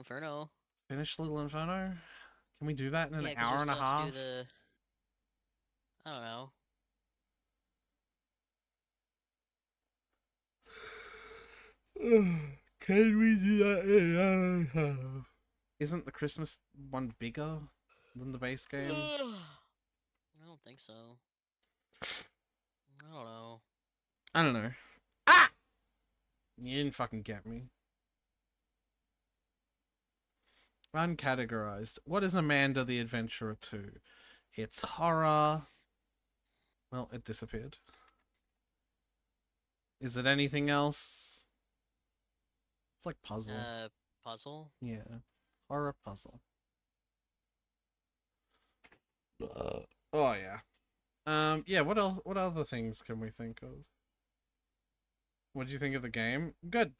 Inferno. Finish Little Inferno? Can we do that in an Yeah, because we hour and still a have to do half? the. I don't know. Can we do that in an hour and a half? Isn't the Christmas one bigger than the base game? I don't think so. I don't know. I don't know. Ah! You didn't fucking get me. Uncategorized. What is Amanda the Adventurer 2? It's horror. Well, it disappeared. Is it anything else? It's like puzzle. Puzzle. Yeah. Horror puzzle. Oh yeah. Yeah, what else, what other things can we think of? What did you think of the game? Good.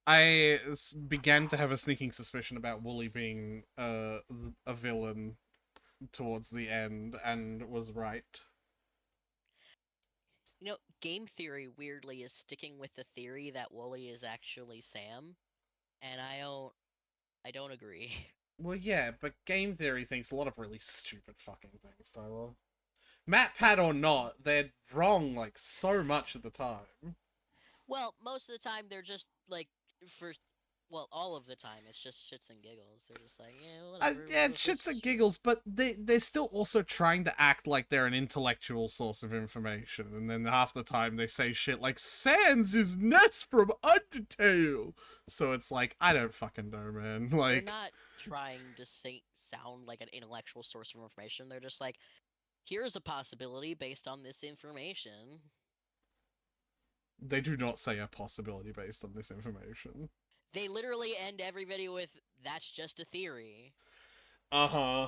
I began to have a sneaking suspicion about Wooly being a villain towards the end, and was right. Game theory weirdly is sticking with the theory that Wooly is actually Sam, and I don't agree. Well, yeah, but game theory thinks a lot of really stupid fucking things, Tyler. Matt Pat or not, they're wrong like so much at the time. Well, most of the time they're just like for well, all of the time it's just shits and giggles. They're just like, yeah, whatever, Yeah, we'll go it's for shits and this. giggles, but they're still also trying to act like they're an intellectual source of information, and then half the time they say shit like Sans is Ness from Undertale. So it's like, I don't fucking know, man. They're Like, not trying to sound like an intellectual source of information. They're just like, here's a possibility based on this information. they do not say a possibility based on this information. They literally end every video with, that's just a theory. Uh-huh.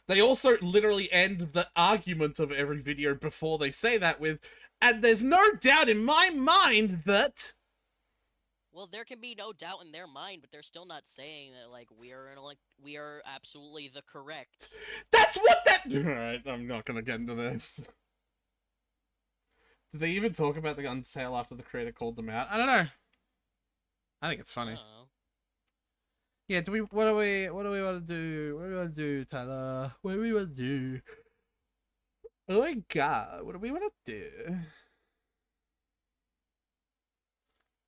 They also literally end the argument of every video before they say that with, and there's no doubt in my mind that. Well, there can be no doubt in their mind, but they're still not saying that like we are absolutely the correct. That's what that. Alright, I'm not gonna get into this. Did they even talk about the Undertale after the creator called them out? I don't know. I think it's I funny. don't know. Yeah, do we? What do we? What do we want to do? What do we want to do, Tyler? What do we want to do? Oh my god, what do we want to do?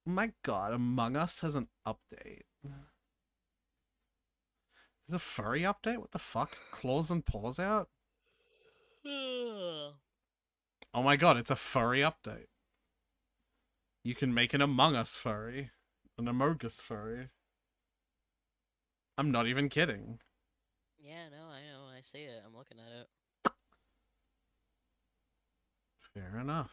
Oh my god, Among Us has an update. There's a furry update? What the fuck? Claws and paws out? Oh my god, it's a furry update. You can make an Among Us furry. An Among Us furry. I'm not even kidding. Yeah, no, I know. I see it. I'm looking at it. Fair enough.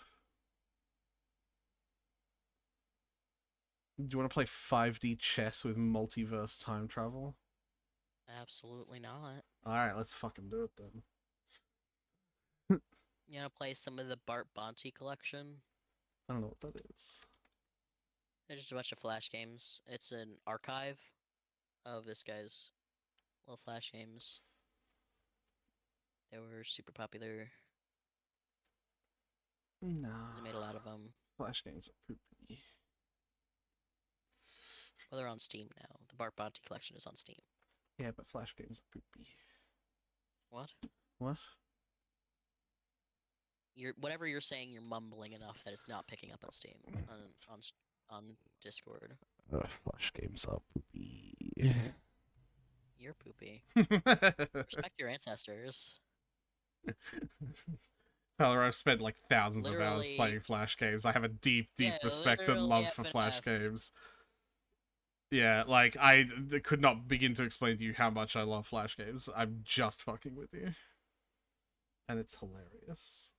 Do you want to play 5D chess with multiverse time travel? Absolutely not. Alright, let's fucking do it then. You wanna play some of the Bart Bonte collection? I don't know what that is. There's just a bunch of Flash games. It's an archive of this guy's little Flash games. They were super popular. Nah. He's made a lot of them. Flash games are poopy. Well, they're on Steam now. The Bart Bonte collection is on Steam. Yeah, but Flash games are poopy. What? What? Whatever you're saying, you're mumbling enough that it's not picking up on Steam on Discord. Flash games are poopy. You're poopy. Respect your ancestors. Tyler, I've spent like thousands of hours Literally, playing Flash games. I have a deep, yeah, deep respect and literally love for Flash FNF. games. Yeah, like, I could not begin to explain to you how much I love Flash games. I'm just fucking with you. And it's hilarious.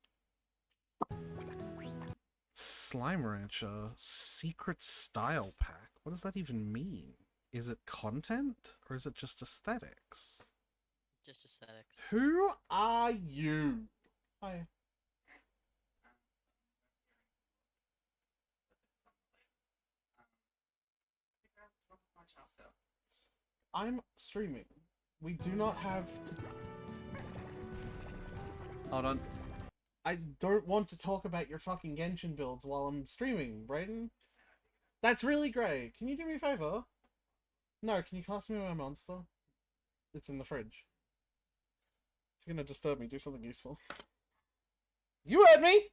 Slime Rancher Secret Style Pack. What does that even mean? Is it content or is it just aesthetics? Just aesthetics. Who are you? Hi. I'm streaming. We do not have to. Hold on. I don't want to talk about your fucking Genshin builds while I'm streaming, Brayden. That's really great. Can you do me a favor? No, can you pass me my monster? It's in the fridge. If you're gonna disturb me, do something useful. You heard me!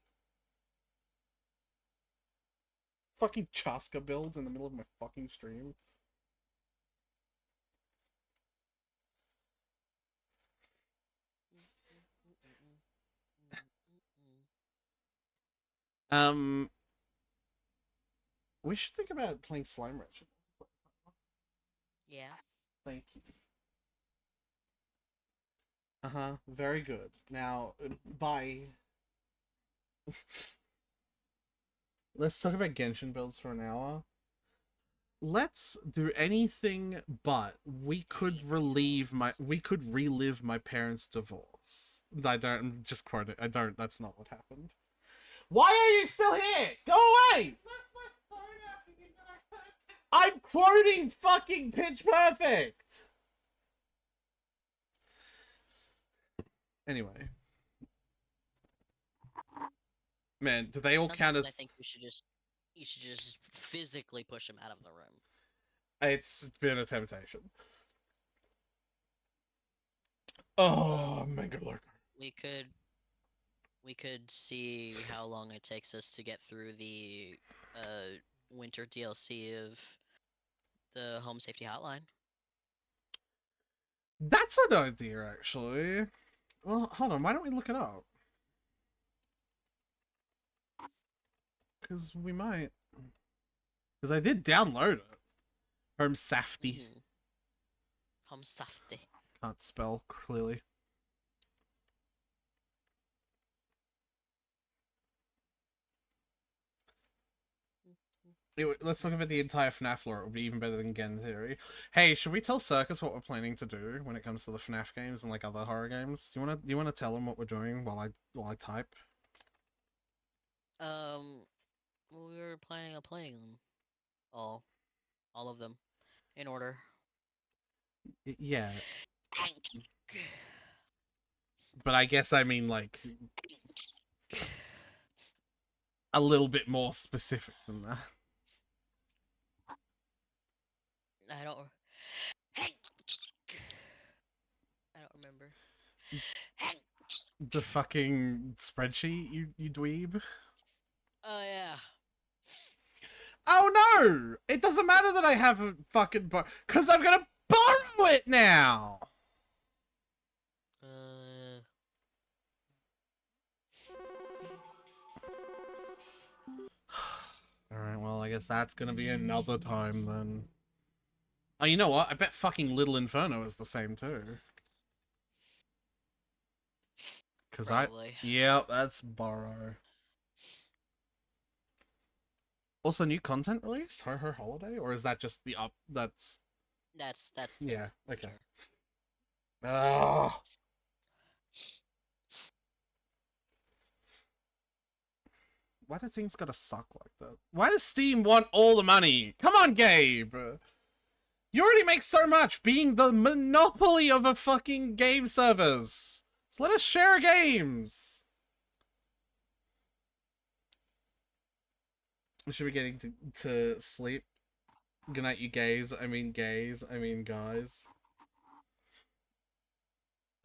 Fucking Chaska builds in the middle of my fucking stream. Um, we should think about playing Slime Wretched. Yeah. Thank you. Uh-huh, very good. Now, bye. Let's talk about Genshin builds for an hour. Let's do anything but we could relive my parents' divorce. I'm just quoting. I don't, that's not what happened. Why are you still here? Go away! I'm quoting fucking Pitch Perfect! Anyway. Man, do they all count Sometimes as... I think you should just physically push him out of the room. It's been a temptation. Oh, Mega Lurker. We could see how long it takes us to get through the winter DLC of the Home Safety Hotline. That's an idea, actually. Well, hold on. Why don't we look it up? Because we might. Because I did download it. Home Safety. Mm-hmm. Home Safety. Can't spell clearly. Anyway, let's talk about the entire FNAF lore. It would be even better than Gen Theory. Hey, should we tell Circus what we're planning to do when it comes to the FNAF games and like other horror games? Do you wanna tell them what we're doing while I type? We were planning on playing them all of them in order. Yeah, but I guess I mean like a little bit more specific than that. I don't. I don't remember. The fucking spreadsheet, you dweeb. Oh yeah. Oh no! It doesn't matter that I have a fucking because I'm gonna borrow it now. All right. Well, I guess that's gonna be another time then. Oh, you know what? I bet fucking Little Inferno is the same too. Cause Probably. yeah, that's borrow. Also, new content released? Ho Ho Holiday? Or is that just the up? That's the okay. Ah. Why do things gotta suck like that? Why does Steam want all the money? Come on, Gabe! You already make so much being the monopoly of a fucking game servers. So let us share games. We should be getting to sleep. Good night, you gays. I mean gays. I mean guys.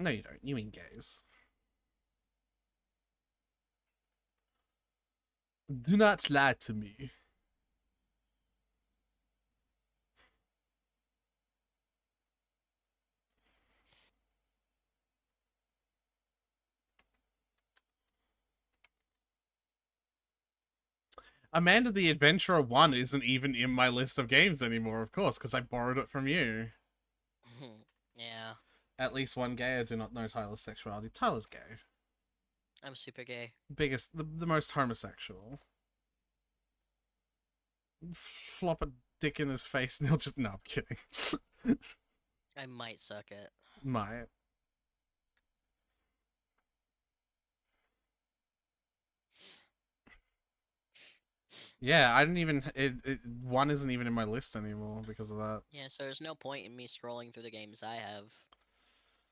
No, you don't. You mean gays. Do not lie to me. Amanda the Adventurer 1 isn't even in my list of games anymore, of course, because I borrowed it from you. Yeah. At least one gay. I do not know Tyler's sexuality. Tyler's gay. I'm super gay. The most homosexual. Flop a dick in his face and he'll just... No, I'm kidding. I might suck it. Might. Yeah, I didn't even... one isn't even in my list anymore because of that. Yeah, so there's no point in me scrolling through the games I have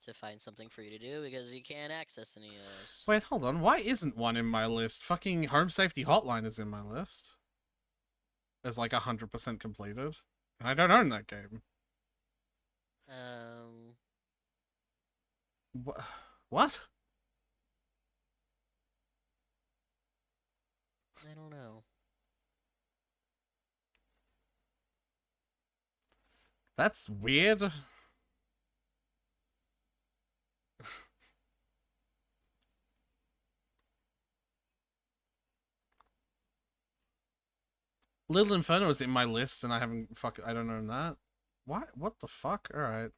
to find something for you to do because you can't access any of this. Wait, hold on. Why isn't one in my list? Fucking Home Safety Hotline is in my list. as like 100% completed, and I don't own that game. Um, What? I don't know. That's weird. Little Inferno is in my list, and I haven't I don't own that. What the fuck? All right.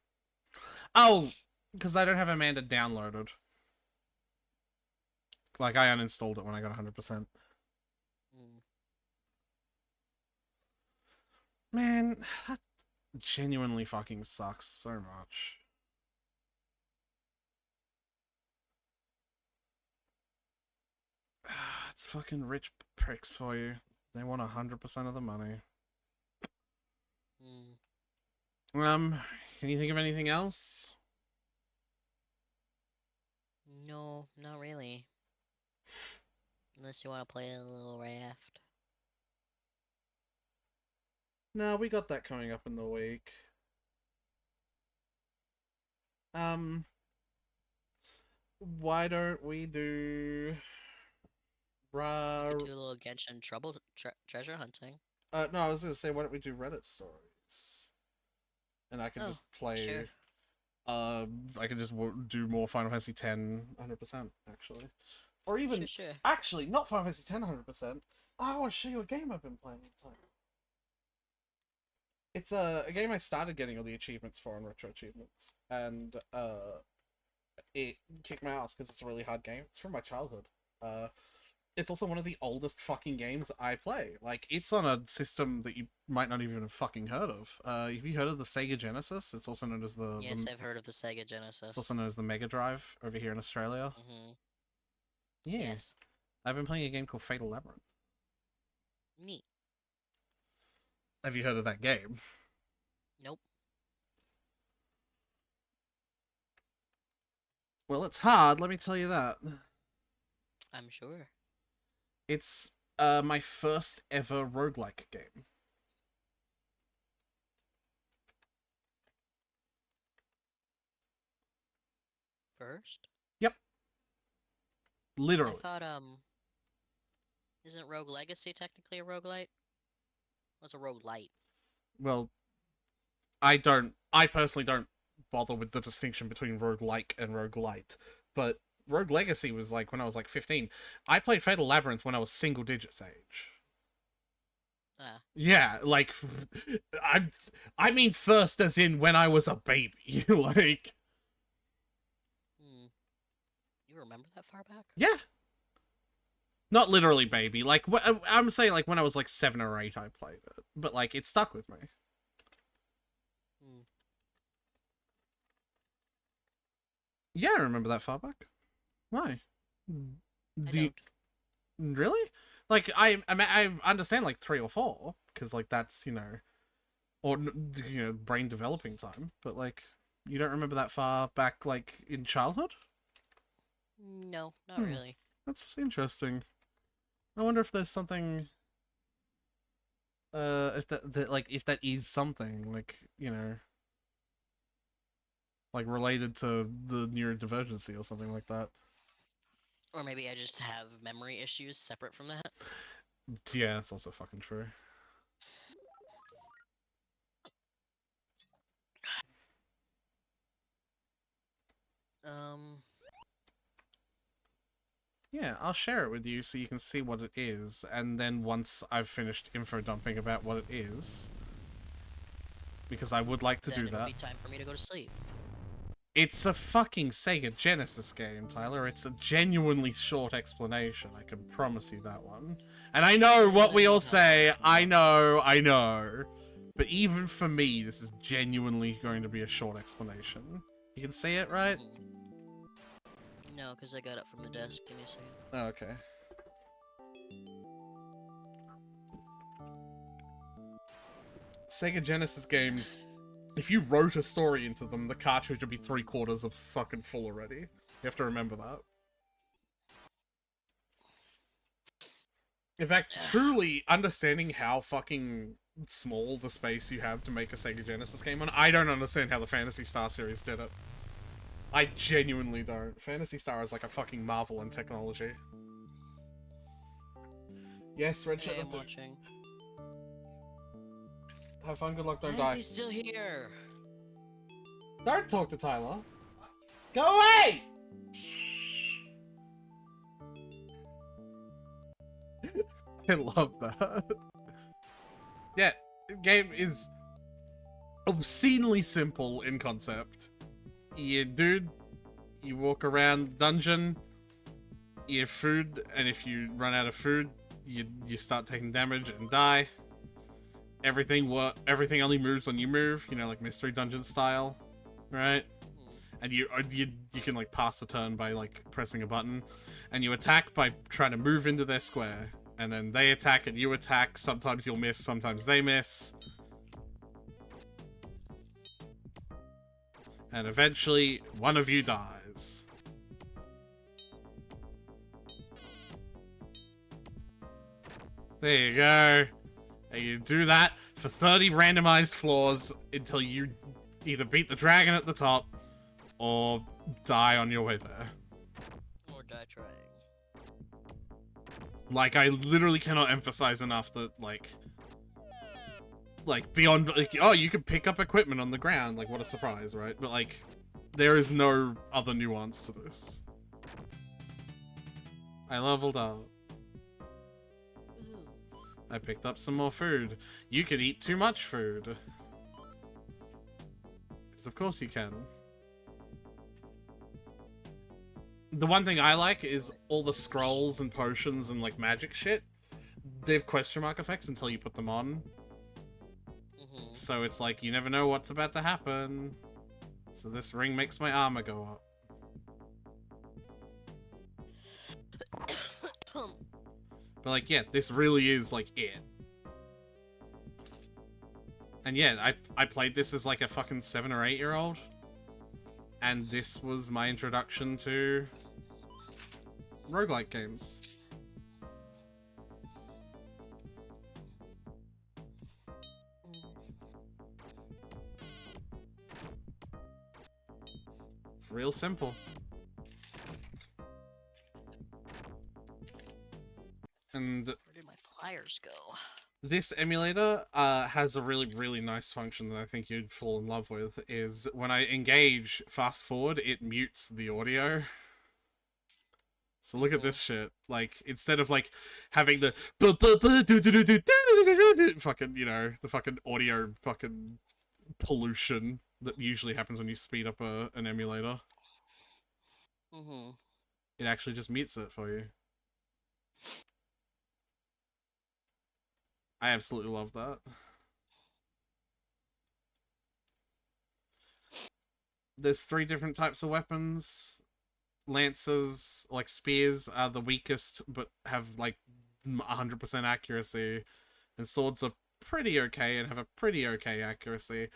Oh, because I don't have Amanda downloaded. Like I uninstalled it when I got 100%. Mm. Man, that genuinely fucking sucks so much. It's fucking rich pricks for you. They want 100% of the money. Mm. Can you think of anything else? No, not really. Unless you want to play a little raft. No, we got that coming up in the week. Why don't we do... We could do a little Genshin treasure hunting. No, I was gonna say, why don't we do Reddit stories? And I can just play... Sure. I can just do more Final Fantasy X 100%, actually. Or even... Sure. Actually, not Final Fantasy X 100%. I want to show you a game I've been playing all the time. It's a game I started getting all the achievements for on Retro Achievements. And, it kicked my ass because it's a really hard game. It's from my childhood. It's also one of the oldest fucking games I play. Like, it's on a system that you might not even have fucking heard of. Have you heard of the Sega Genesis? It's also known as the... Yes, I've heard of the Sega Genesis. It's also known as the Mega Drive over here in Australia. Mm-hmm. Yeah. Yes. I've been playing a game called Fatal Labyrinth. Neat. Have you heard of that game? Nope. Well, it's hard, let me tell you that. I'm sure. It's my first ever roguelike game. First? Yep. Literally. I thought, isn't Rogue Legacy technically a roguelite? What's a roguelite? Well, I personally don't bother with the distinction between roguelike and roguelite, but Rogue Legacy was like when I was like 15. I played Fatal Labyrinth when I was single digits age. Ah. Yeah, like I mean first as in when I was a baby. Like You remember that far back? yeah. Not literally baby. Like I'm saying like when I was like 7 or 8 I played it. But like it stuck with me. Yeah, I remember that far back. Why? Do you really? Like I understand like 3 or 4 because like that's or brain developing time. But like you don't remember that far back like in childhood? No, not really. That's interesting. I wonder if there's something. If that is something like like related to the neurodivergency or something like that. Or maybe I just have memory issues separate from that. Yeah, that's also fucking true. Yeah, I'll share it with you so you can see what it is, and then once I've finished info dumping about what it is, because I would like to do that. It'll be time for me to go to sleep. It's a fucking Sega Genesis game, Tyler. It's a genuinely short explanation. I can promise you that one. And I know what we all say. I know. But even for me, this is genuinely going to be a short explanation. You can see it, right? No, because I got up from the desk. Give me a second. Oh, okay. Sega Genesis games, if you wrote a story into them, the cartridge would be 3/4 of fucking full already. You have to remember that. In fact, truly understanding how fucking small the space you have to make a Sega Genesis game on, I don't understand how the Phantasy Star series did it. I genuinely don't. Phantasy Star is like a fucking marvel in technology. Yes, Red Hey, Shadow I'm 2. watching. Have fun, good luck, Why don't is die. he still here? Don't talk to Tyler. Go away! I love that. Yeah, the game is obscenely simple in concept. You walk around the dungeon, you have food, and if you run out of food, you start taking damage and die. Everything only moves when you move, you know, like Mystery Dungeon style, right? And you can like pass the turn by like pressing a button, and you attack by trying to move into their square, and then they attack and you attack. Sometimes you'll miss, sometimes they miss, and eventually one of you dies. There you go. And you do that for 30 randomized floors until you either beat the dragon at the top or die on your way there. Or die trying. Like, I literally cannot emphasize enough that, like beyond, like, oh, you can pick up equipment on the ground, like, what a surprise, right? But, like, there is no other nuance to this. I leveled up. I picked up some more food. You could eat too much food. Because of course you can. The one thing I like is all the scrolls and potions and like magic shit. They have question mark effects until you put them on. So it's like you never know what's about to happen. So this ring makes my armor go up. But like, yeah, this really is like it. And yeah, I played this as like a fucking 7 or 8 year old. And this was my introduction to roguelike games. It's real simple. And where did my pliers go? This emulator has a really, really nice function that I think you'd fall in love with, is when I engage fast forward, it mutes the audio. So look at this shit. Like, instead of like having the fucking, you know, the fucking audio fucking pollution that usually happens when you speed up an emulator. It actually just mutes it for you. I absolutely love that. There's 3 different types of weapons. Lancers, like spears, are the weakest, but have like 100% accuracy. And swords are pretty okay and have a pretty okay accuracy.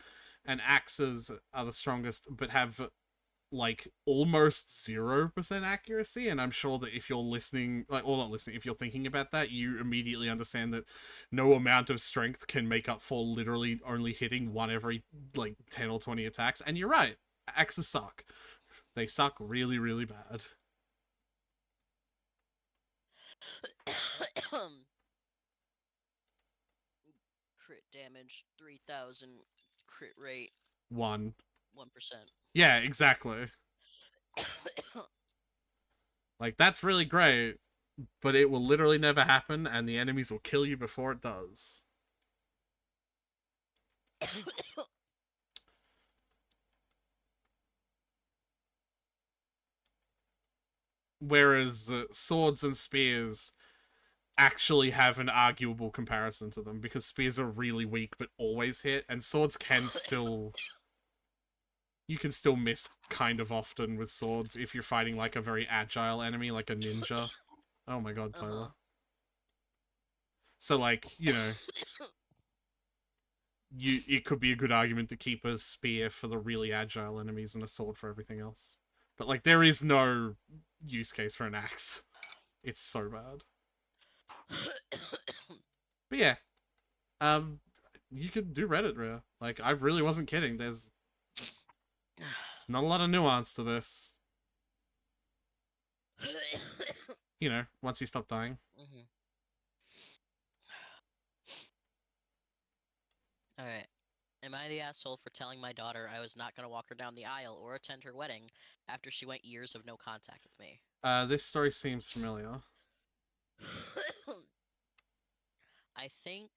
And axes are the strongest, but have like almost 0% accuracy. And I'm sure that if you're listening, like, or not listening, if you're thinking about that, you immediately understand that no amount of strength can make up for literally only hitting one every like 10 or 20 attacks. And you're right, axes suck. They suck really, really bad. Crit damage 3,000. Crit rate 1%. 1%. Yeah, exactly. Like, that's really great, but it will literally never happen, and the enemies will kill you before it does. Whereas swords and spears actually have an arguable comparison to them, because spears are really weak but always hit, and swords can still... You can still miss kind of often with swords if you're fighting like a very agile enemy, like a ninja. Oh my god, Tyler. So like, you know, it could be a good argument to keep a spear for the really agile enemies and a sword for everything else. But like, there is no use case for an axe. It's so bad. But yeah, um, you could do Reddit, Rhea. Like, I really wasn't kidding. There's not a lot of nuance to this. You know, once you stop dying. Mhm. All right. Am I the asshole for telling my daughter I was not going to walk her down the aisle or attend her wedding after she went years of no contact with me? This story seems familiar. I think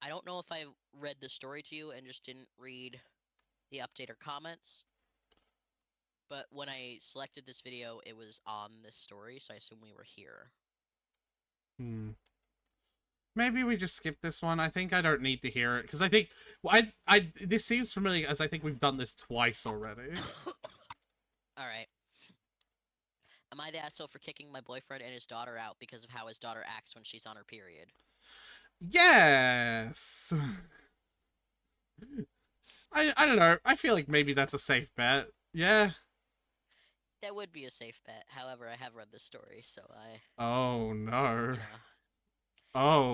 I don't know if I read the story to you and just didn't read the update or comments, but when I selected this video, it was on this story, so I assume we were here. Hmm. Maybe we just skip this one. I think I don't need to hear it because I think this seems familiar as I think we've done this twice already. All right. Am I the asshole for kicking my boyfriend and his daughter out because of how his daughter acts when she's on her period? Yes. I don't know. I feel like maybe that's a safe bet. Yeah. That would be a safe bet. However, I have read this story, so Oh no. you know.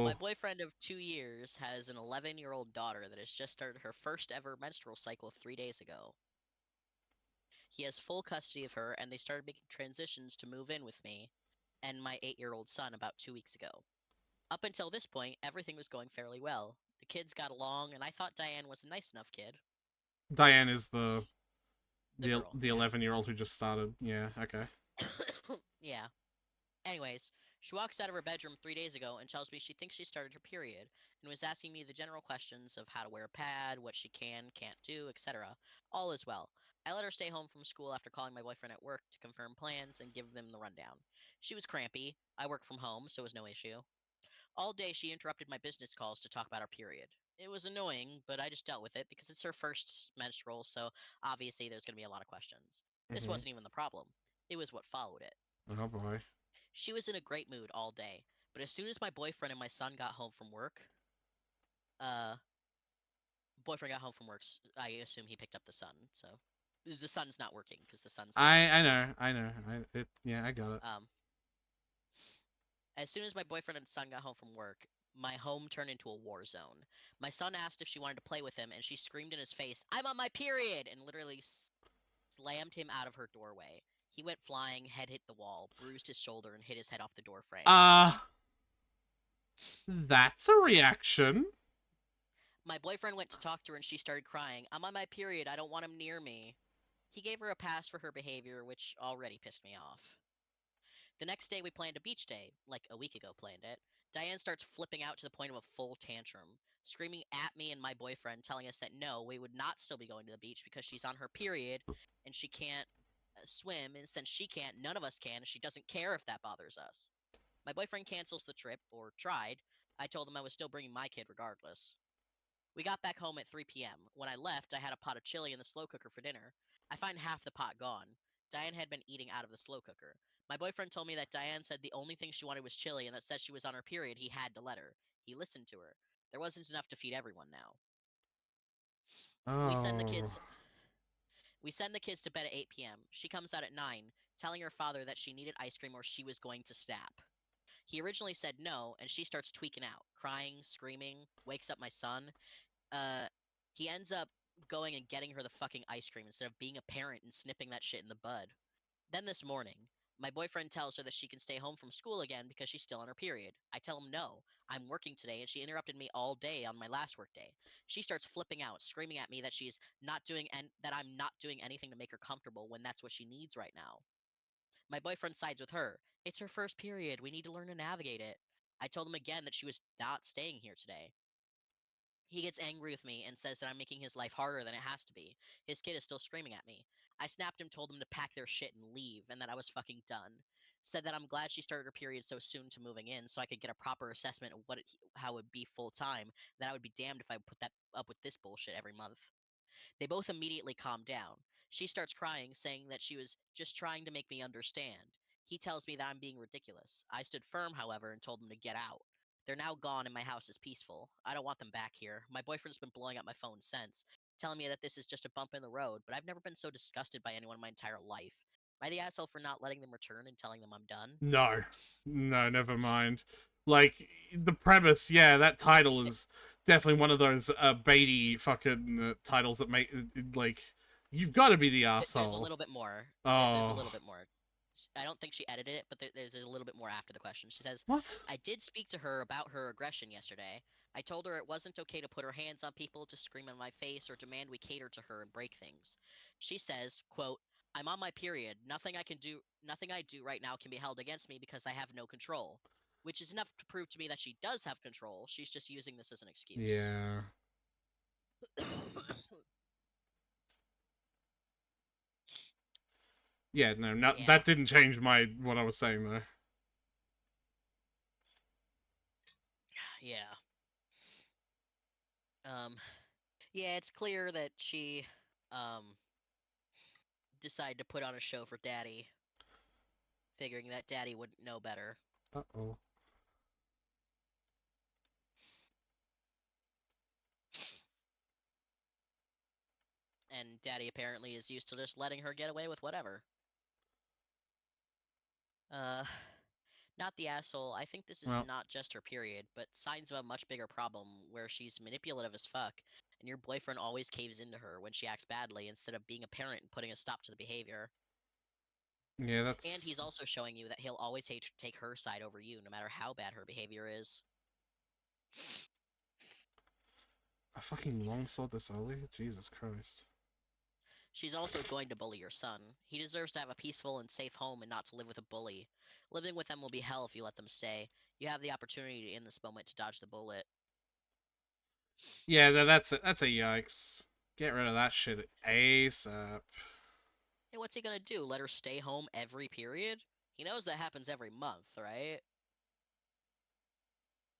My Oh. boyfriend of 2 years has an 11-year-old daughter that has just started her first ever menstrual cycle 3 days ago. He has full custody of her, and they started making transitions to move in with me and my 8-year-old son about 2 weeks ago. Up until this point, everything was going fairly well. The kids got along, and I thought Diane was a nice enough kid. Diane is the The girl, the yeah. 11-year-old who just started. Yeah, okay. Yeah. Anyways, she walks out of her bedroom 3 days ago and tells me she thinks she started her period and was asking me the general questions of how to wear a pad, what she can, can't do, etc. All is well. I let her stay home from school after calling my boyfriend at work to confirm plans and give them the rundown. She was crampy. I work from home, so it was no issue. All day she interrupted my business calls to talk about our period. It was annoying, but I just dealt with it because it's her first menstrual, so obviously there's going to be a lot of questions. This Mm-hmm. wasn't even the problem. It was what followed it. Oh boy. She was in a great mood all day, but as soon as my boyfriend and my son got home from work, uh, boyfriend got home from work, I assume he picked up the son. So the son's not working because the son's in I school. know. I know. Yeah, I got it. Um, as soon as my boyfriend and son got home from work, my home turned into a war zone. My son asked if she wanted to play with him, and she screamed in his face, "I'm on my period!" and literally slammed him out of her doorway. He went flying, head hit the wall, bruised his shoulder, and hit his head off the door frame. Uh that's a reaction. My boyfriend went to talk to her and she started crying. "I'm on my period. I don't want him near me." He gave her a pass for her behavior, which already pissed me off. The next day we planned a beach day, like a week ago planned it. Diane starts flipping out to the point of a full tantrum, screaming at me and my boyfriend, telling us that no, we would not still be going to the beach because she's on her period and she can't swim, and since she can't, none of us can, and she doesn't care if that bothers us. My boyfriend cancels the trip, or tried. I told him I was still bringing my kid regardless. We got back home at 3 p.m. When I left, I had a pot of chili in the slow cooker for dinner. I find half the pot gone. Diane had been eating out of the slow cooker. My boyfriend told me that Diane said the only thing she wanted was chili and that said she was on her period, he had to let her. He listened to her. There wasn't enough to feed everyone now. We send the Oh. kids we send the kids to bed at 8 p.m. She comes out at 9, telling her father that she needed ice cream or she was going to snap. He originally said no, and she starts tweaking out, crying, screaming, wakes up my son. uh he ends up going and getting her the fucking ice cream instead of being a parent and snipping that shit in the bud. Then this morning, my boyfriend tells her that she can stay home from school again because she's still on her period. I tell him no, I'm working today, and she interrupted me all day on my last work day. She starts flipping out, screaming at me that she's not doing and that I'm not doing anything to make her comfortable when that's what she needs right now. My boyfriend sides with her. It's her first period. We need to learn to navigate it. I told him again that she was not staying here today. He gets angry with me and says that I'm making his life harder than it has to be. His kid is still screaming at me. I snapped him, told him to pack their shit and leave, and that I was fucking done. Said that I'm glad she started her period so soon to moving in, so I could get a proper assessment of how it would be full time. That I would be damned if I put that up with this bullshit every month. They both immediately calm down. She starts crying, saying that she was just trying to make me understand. He tells me that I'm being ridiculous. I stood firm, however, and told them to get out. They're now gone and my house is peaceful. I don't want them back here. My boyfriend's been blowing up my phone since, telling me that this is just a bump in the road, but I've never been so disgusted by anyone in my entire life. Am I the asshole for not letting them return and telling them I'm done? No, no, never mind. Like the premise, yeah, that title is definitely one of those baity fucking titles that make like you've got to be the There's a asshole. little bit more. There's a Oh, little bit more. I don't think she edited it, but there's a little bit more after the question. She says, what? I did speak to her about her aggression yesterday. I told her it wasn't okay to put her hands on people, to scream in my face, or demand we cater to her and break things. She says, quote, I'm on my period. Nothing I do right now can be held against me because I have no control. Which is enough to prove to me that she does have control. She's just using this as an excuse. Yeah, yeah, no, not Yeah. that didn't change my what I was saying though. Yeah. Um yeah, it's clear that she um decided to put on a show for Daddy, figuring that Daddy wouldn't know better. Uh-oh. And Daddy apparently is used to just letting her get away with whatever. Uh, not the asshole. I think this is Well, not just her period, but signs of a much bigger problem where she's manipulative as fuck, and your boyfriend always caves into her when she acts badly instead of being a parent and putting a stop to the behavior. yeah, And he's that's also showing you that he'll always take her side over you, no matter how bad her behavior is. I fucking long saw this early. Jesus Christ. She's also going to bully your son. He deserves to have a peaceful and safe home and not to live with a bully. Living with them will be hell if you let them stay. You have the opportunity in this moment to dodge the bullet. Yeah, that's a yikes. Get rid of that shit ASAP. Hey, what's he gonna do? Let her stay home every period? He knows that happens every month, right?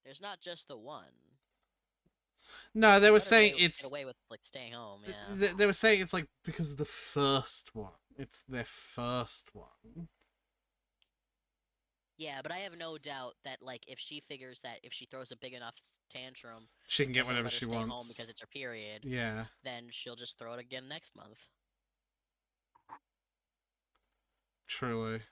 There's not just the one. No, they were Let her saying get it's away with like staying home, yeah. they were saying it's like because of the first one. It's their first one. Yeah, but I have no doubt that like if she figures that if she throws a big enough tantrum She can get that he'll whatever let her she stay home wants. because it's her period, Yeah, then she'll just throw it again next month. truly.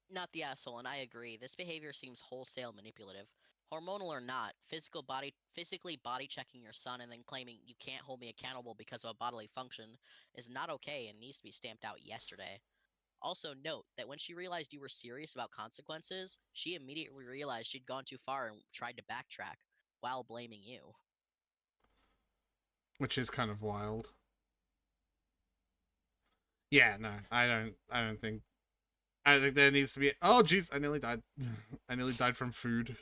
Not the asshole, and I agree. This behavior seems wholesale manipulative. Hormonal or not, physically body checking your son and then claiming you can't hold me accountable because of a bodily function is not okay and needs to be stamped out yesterday. Also note that when she realized you were serious about consequences, she immediately realized she'd gone too far and tried to backtrack while blaming you. Which is kind of wild. Yeah, no, I don't think. I think there needs to be. Oh, jeez, I nearly died. I nearly died from food.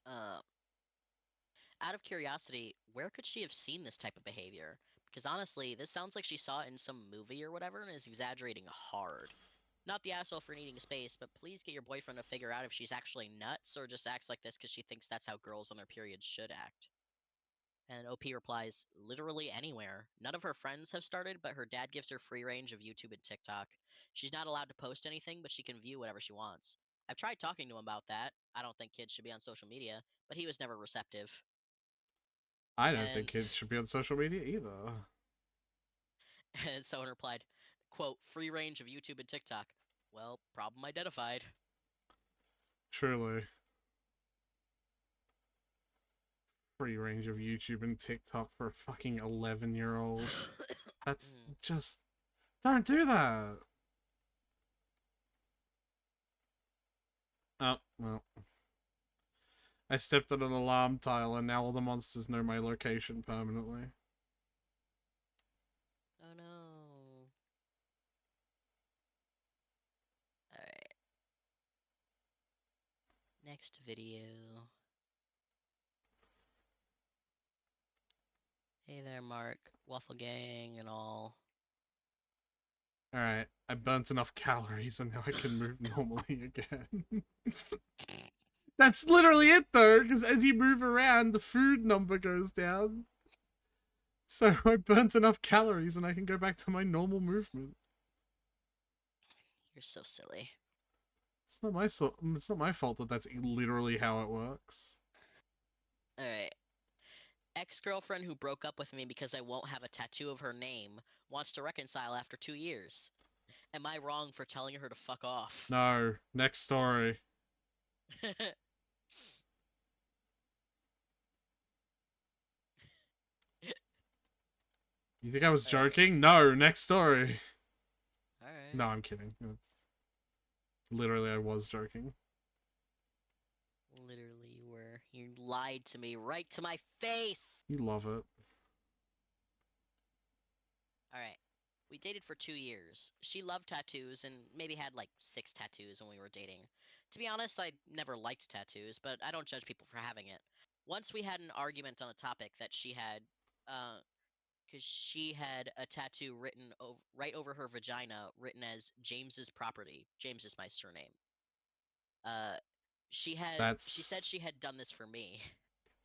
Uh, Out of curiosity, where could she have seen this type of behavior? Because honestly, this sounds like she saw it in some movie or whatever and is exaggerating hard. Not the asshole for needing space, but please get your boyfriend to figure out if she's actually nuts or just acts like this because she thinks that's how girls on their periods should act. And OP replies, literally anywhere. None of her friends have started, but her dad gives her free range of YouTube and TikTok. She's not allowed to post anything, but she can view whatever she wants. I've tried talking to him about that. I don't think kids should be on social media, but he was never receptive. I don't think And kids should be on social media either. and someone replied, quote, free range of YouTube and TikTok. Well, problem identified. Truly. Free range of YouTube and TikTok for a fucking 11-year-old. That's Mm. just. Don't do that! Oh, well. I stepped on an alarm tile and now all the monsters know my location permanently. Oh no. Alright, next video. Hey there, Mark. Waffle Gang and all. Alright, I burnt enough calories and now I can move normally again. That's literally it though, because as you move around, the food number goes down. So I burnt enough calories and I can go back to my normal movement. You're so silly. It's not my fault that that's literally how it works. Alright. ex-girlfriend who broke up with me because I won't have a tattoo of her name wants to reconcile after 2 years. Am I wrong for telling her to fuck off? No. Next story. You think I was All right, joking? No. Next story. all right. No, I'm kidding. Literally, I was joking. Literally, you were. You lied to me right to my face. You love it. All right. We dated for 2 years. She loved tattoos and maybe had like 6 tattoos when we were dating. To be honest, I never liked tattoos, but I don't judge people for having it. Once we had an argument on a topic that she had, because she had a tattoo written right over her vagina, written as James's property. James is my surname. Uh, she said That's she had done this for me.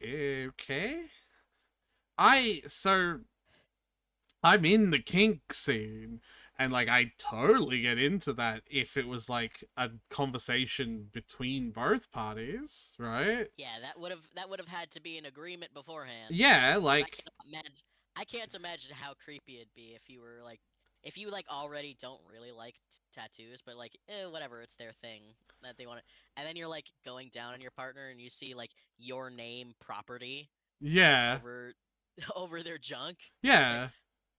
okay. So I'm in the kink scene, and like I totally get into that if it was like a conversation between both parties, right? Yeah, that would have had to be an agreement beforehand. Yeah, Because like I can't imagine how creepy it'd be if you were like, if you like already don't really like tattoos, but like, whatever, it's their thing that they want to, and then you're like going down on your partner and you see like your name property written yeah, over over their junk. It's like, yeah.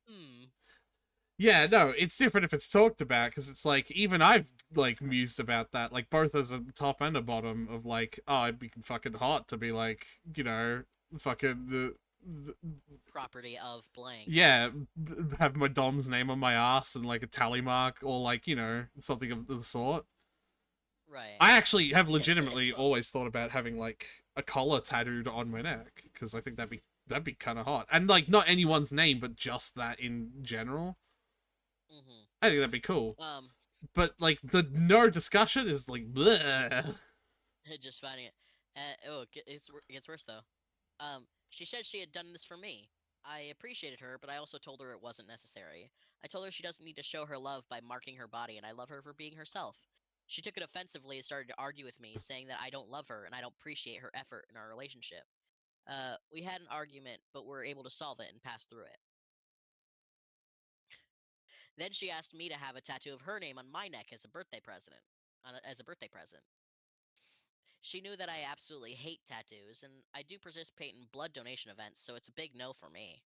hmm, Yeah, no, it's different if it's talked about because it's like even I've like mused about that, like both as a top and a bottom of like, oh, it'd be fucking hot to be like, fucking the property of blank. yeah, have my dom's name on my ass and like a tally mark or like something of the sort. Right. I actually have legitimately always thought about having like a collar tattooed on my neck because I think that'd be kind of hot and like not anyone's name but just that in general. Hmm. I think that'd be cool. Um, But like the no discussion is like bleh. just finding it. Oh, it gets worse though. She said she had done this for me. I appreciated her, but I also told her it wasn't necessary. I told her she doesn't need to show her love by marking her body, and I love her for being herself. She took it offensively and started to argue with me, saying that I don't love her and I don't appreciate her effort in our relationship. We had an argument, but were able to solve it and pass through it. Then she asked me to have a tattoo of her name on my neck as a birthday present. As a birthday present. She knew that I absolutely hate tattoos, and I do participate in blood donation events, so it's a big no for me.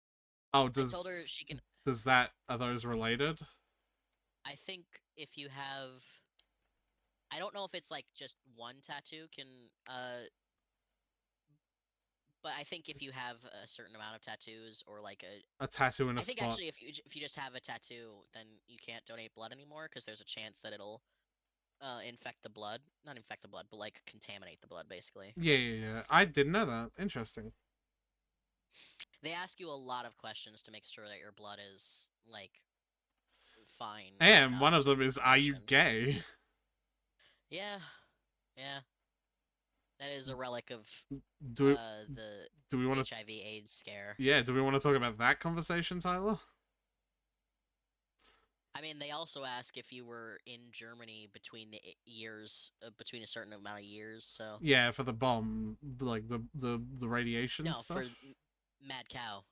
Oh, I told her she can. does that are those related? I think if you have, I don't know if it's like just one tattoo can, but I think if you have a certain amount of tattoos or like a, A tattoo in a I think spot. actually if you just have a tattoo, then you can't donate blood anymore because there's a chance that it'll infect the blood, not infect the blood, but like contaminate the blood basically. Yeah, yeah, yeah. I didn't know that. Interesting. They ask you a lot of questions to make sure that your blood is like fine And one of to them receive is, are you donation. gay? Yeah, yeah, that is a relic of Do the do we want to? HIV/AIDS scare. Yeah, do we want to talk about that conversation, Tyler? I mean, they also ask if you were in Germany between the years, between a certain amount of years. So Yeah, for the bomb, like the radiation no, for stuff. mad cow,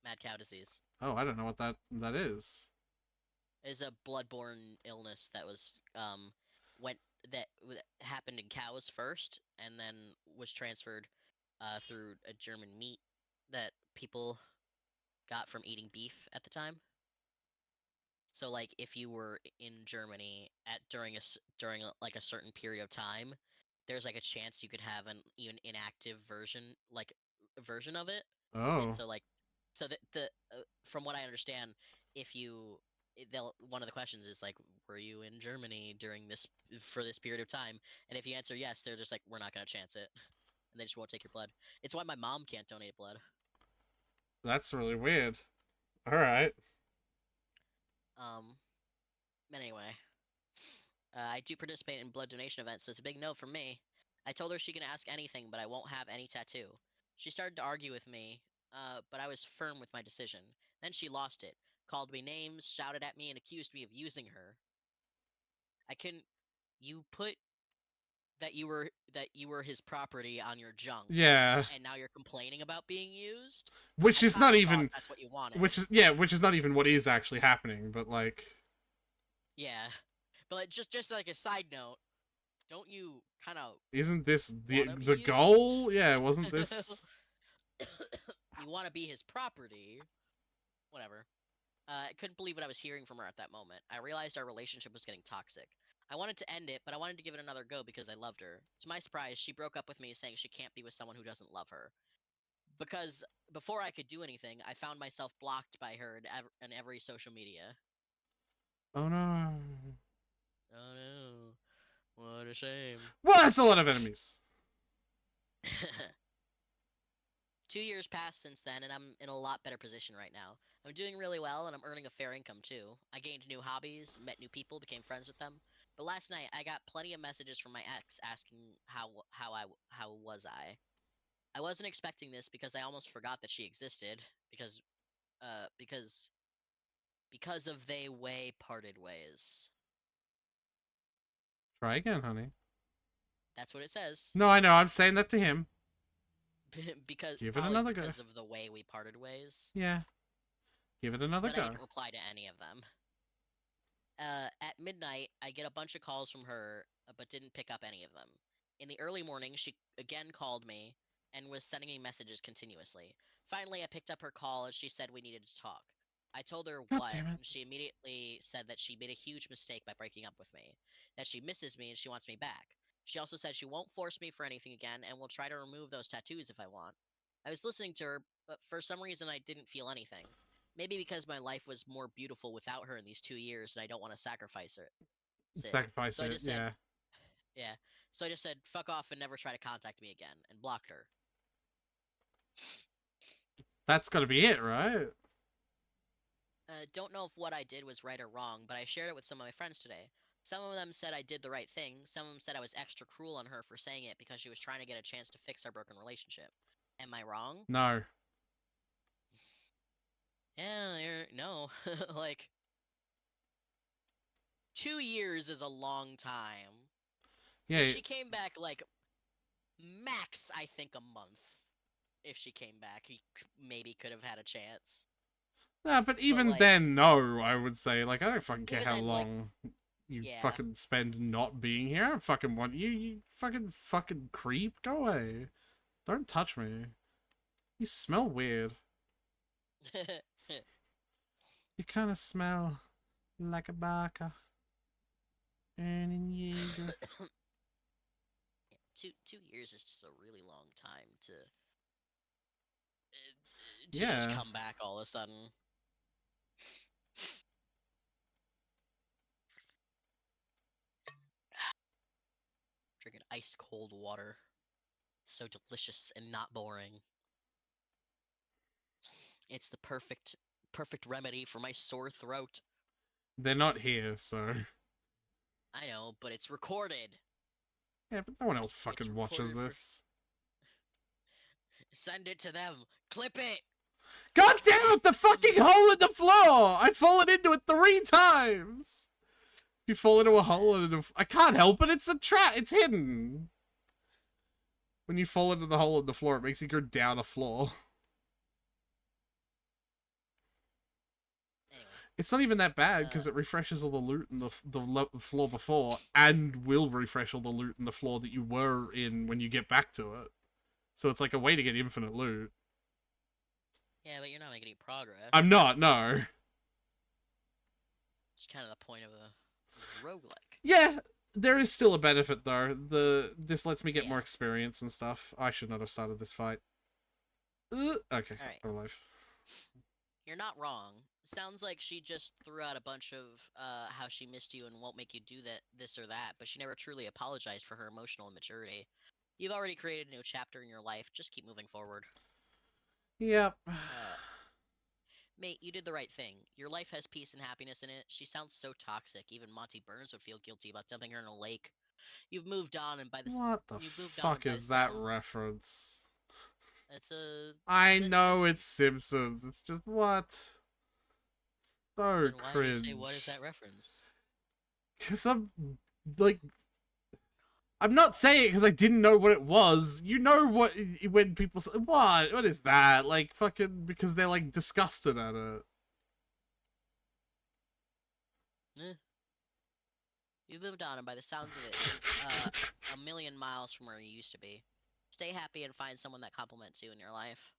mad cow disease Oh, I don't know what that is. is a bloodborne illness that was went happened in cows first, and then was transferred through a German meat that people got from eating beef at the time. So like if you were in Germany at during like a certain period of time, there's like a chance you could have an even inactive version like version of it. And Oh, so like so that the from what I understand, if you they'll one of the questions is like, were you in Germany during this for this period of time? And if you answer yes, they're just like, we're not gonna chance it, and they just won't take your blood. It's why my mom can't donate blood. that's really weird. All right. Um, but anyway, I do participate in blood donation events, so it's a big no from me. I told her she can ask anything, but I won't have any tattoo. She started to argue with me, but I was firm with my decision. Then she lost it, called me names, shouted at me, and accused me of using her. I couldn't. You put that you were his property on your junk, Yeah. and now you're complaining about being used. Which I is not kind of thought even that's what you wanted. which is not even what is actually happening, but like Yeah, but like, just like a side note, don't you kind of isn't this want to be the used? goal? Yeah, wasn't this You want to be his property. Whatever. I couldn't believe what I was hearing from her at that moment. I realized our relationship was getting toxic. I wanted to end it, but I wanted to give it another go because I loved her. To my surprise, she broke up with me saying she can't be with someone who doesn't love her. Because before I could do anything, I found myself blocked by her in every social media. Oh no. Oh no, what a shame. Well, that's a lot of enemies. 2 years passed since then, and I'm in a lot better position right now. I'm doing really well, and I'm earning a fair income too. I gained new hobbies, met new people, became friends with them. But last night, I got plenty of messages from my ex asking how was I. I wasn't expecting this because I almost forgot that she existed because uh because because of they way parted ways. Try again, honey. That's what it says. No, I know. I'm saying that to him. Because Give it probably another go. because of the way we parted ways. Yeah. Give it another But I go. didn't reply to any of them. At midnight, I get a bunch of calls from her, but didn't pick up any of them. In the early morning, she again called me and was sending me messages continuously. Finally, I picked up her call and she said we needed to talk. I told her God what, damn it. and she immediately said that she made a huge mistake by breaking up with me, that she misses me and she wants me back. She also said she won't force me for anything again and will try to remove those tattoos if I want. I was listening to her, but for some reason I didn't feel anything. Maybe because my life was more beautiful without her in these 2 years and I don't want to sacrifice it. Sacrifice So I it, just said, yeah. yeah. So I just said, fuck off and never try to contact me again and blocked her. That's gotta be it, right? Don't know if what I did was right or wrong, but I shared it with some of my friends today. Some of them said I did the right thing. Some of them said I was extra cruel on her for saying it because she was trying to get a chance to fix our broken relationship. Am I wrong? No. Yeah, no. Like, 2 years is a long time. If Yeah. she came back, like, max, I think a month. If she came back, he maybe could have had a chance. Nah, but But, even like, then, no, I would say. Like, I don't fucking care even how then, like, long you yeah. fucking spend not being here. I don't fucking want you, you fucking creep. Go away. Don't touch me. You smell weird. You kind of smell like a baka. Ernie Yeager. 2 years is just a really long time to just Yeah. come back all of a sudden. Drinking ice cold water. So delicious and not boring. It's the perfect remedy for my sore throat. They're not here, so. I know, but it's recorded. Yeah, but no one else It's fucking watches recorded for. this. Send it to them. Clip it. God damn At it, the fucking hole in the floor! I've fallen into it 3 times! You fall into a hole in the. I can't help it, it's a trap, it's hidden! When you fall into the hole in the floor, it makes you go down a floor. Anyway, It's not even that bad uh, because it refreshes all the loot in the floor before, and will refresh all the loot in the floor that you were in when you get back to it. So it's like a way to get infinite loot. yeah, but you're not making any progress. I'm not, no. It's kind of the point of a roguelike. Yeah, there is still a benefit though. This lets me get more Yeah. experience and stuff. I should not have started this fight. Okay, All right. I'm alive. You're not wrong. Sounds like she just threw out a bunch of how she missed you and won't make you do that, this or that, but she never truly apologized for her emotional immaturity. You've already created a new chapter in your life. Just keep moving forward. Yep. Mate, you did the right thing. Your life has peace and happiness in it. She sounds so toxic. Even Monty Burns would feel guilty about dumping her in a lake. You've moved on, and by this, What the you've moved on, and fuck by the is that sounds, reference? it's a I that's know it's Simpsons. Simpsons. It's just what? So Then why do you say what is cringe. that reference? Cause I'm like I'm not saying it because I didn't know what it was. You know what when people say, what is that? Like fucking because they're like disgusted at it. Eh, you've moved on, and by the sounds of it, a million miles from where you used to be. Stay happy and find someone that compliments you in your life.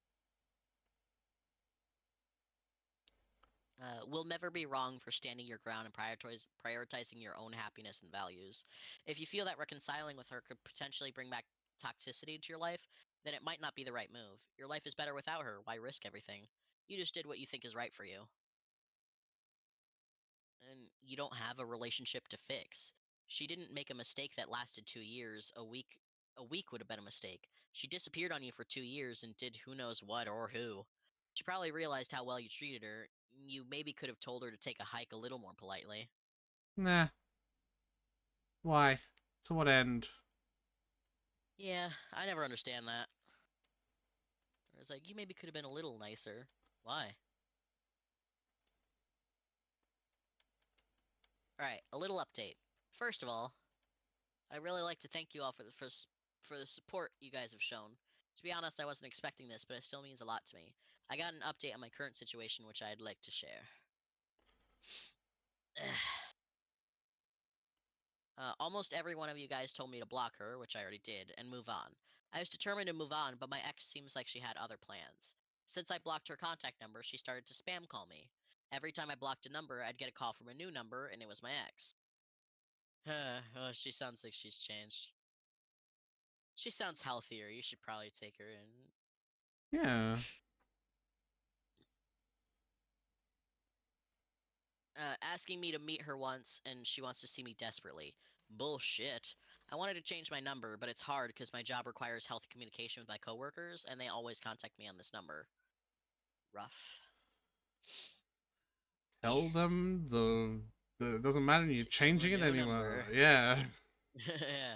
We'll never be wrong for standing your ground and prioritizing your own happiness and values. If you feel that reconciling with her could potentially bring back toxicity to your life, then it might not be the right move. Your life is better without her. Why risk everything? You just did what you think is right for you. And you don't have a relationship to fix. She didn't make a mistake that lasted 2 years. A week would have been a mistake. She disappeared on you for 2 years and did who knows what or who. She probably realized how well you treated her. You maybe could have told her to take a hike a little more politely. Nah. Why? To what end? Yeah, I never understand that. It's like, you maybe could have been a little nicer. Why? Alright, a little update. First of all, I really like to thank you all for the support you guys have shown. To be honest, I wasn't expecting this, but it still means a lot to me. I got an update on my current situation, which I'd like to share. Almost every one of you guys told me to block her, which I already did, and move on. I was determined to move on, but my ex seems like she had other plans. Since I blocked her contact number, she started to spam call me. Every time I blocked a number, I'd get a call from a new number, and it was my ex. Oh, she sounds like she's changed. She sounds healthier. You should probably take her in. Yeah. Asking me to meet her once, and she wants to see me desperately. Bullshit. I wanted to change my number, but it's hard because my job requires healthy communication with my coworkers, and they always contact me on this number. Rough. Tell them the it doesn't matter. You're To give them a changing it new number. anymore. Yeah. Yeah.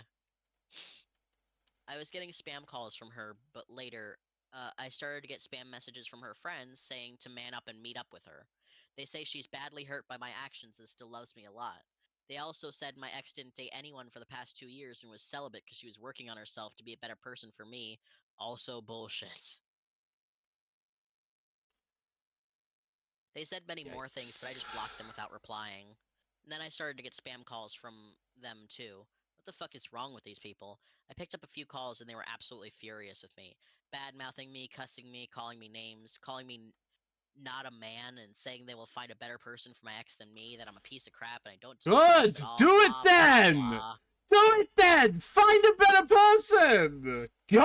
I was getting spam calls from her, but later, I started to get spam messages from her friends saying to man up and meet up with her. They say she's badly hurt by my actions and still loves me a lot. They also said my ex didn't date anyone for the past 2 years and was celibate because she was working on herself to be a better person for me. Also bullshit. They said many more things, but I Yikes. just blocked them without replying. And then I started to get spam calls from them too. What the fuck is wrong with these people? I picked up a few calls and they were absolutely furious with me. Bad mouthing me, cussing me, calling me names, calling me not a man, and saying they will find a better person for my ex than me, that I'm a piece of crap and I don't deserve my ex at Good. all, Do it blah blah then. blah. Do it then. Find a better person. Go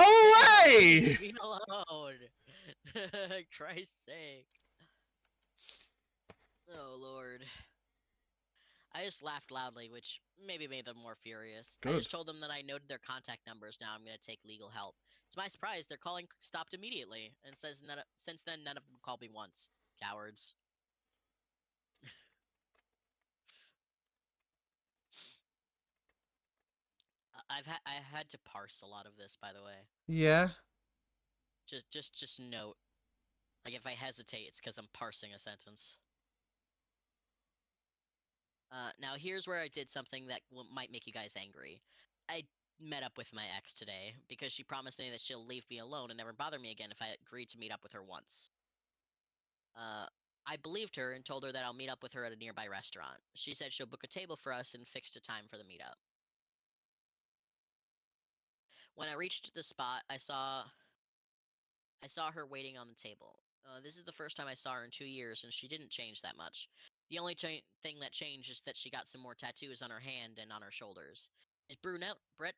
Damn, leave away. me alone. Christ's sake. Oh lord. I just laughed loudly, which maybe made them more furious. I Good. just told them that I noted their contact numbers. Now I'm going to take legal help. To my surprise, their calling stopped immediately, and since then none of them called me once. Cowards. I had to parse a lot of this, by the way. Yeah. Just note, like if I hesitate, it's because I'm parsing a sentence. Now here's where I did something that might make you guys angry. I met up with my ex today because she promised me that she'll leave me alone and never bother me again if I agreed to meet up with her once. Uh, I believed her and told her that I'll meet up with her at a nearby restaurant. She said she'll book a table for us and fixed a time for the meetup. When I reached the spot, I saw her waiting on the table. This is the first time I saw her in 2 years, and she didn't change that much. The only thing that changed is that she got some more tattoos on her hand and on her shoulders. She's brunette, Brett.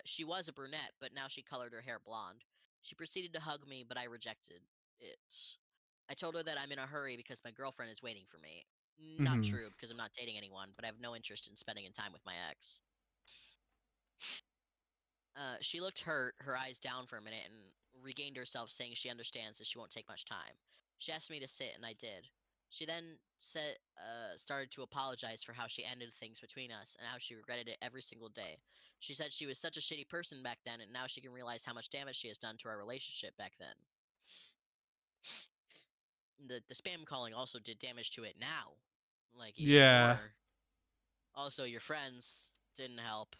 She was a brunette, but now she colored her hair blonde. She proceeded to hug me, but I rejected it. I told her that I'm in a hurry because my girlfriend is waiting for me. Not Mm-hmm. true, because I'm not dating anyone, but I have no interest in spending time with my ex. She looked hurt, her eyes down for a minute, and regained herself, saying she understands that she won't take much time. She asked me to sit, and I did. She then started to apologize for how she ended things between us and how she regretted it every single day. She said she was such a shitty person back then, and now she can realize how much damage she has done to our relationship back then. The spam calling also did damage to it now, like even Yeah. more. Also, your friends didn't help.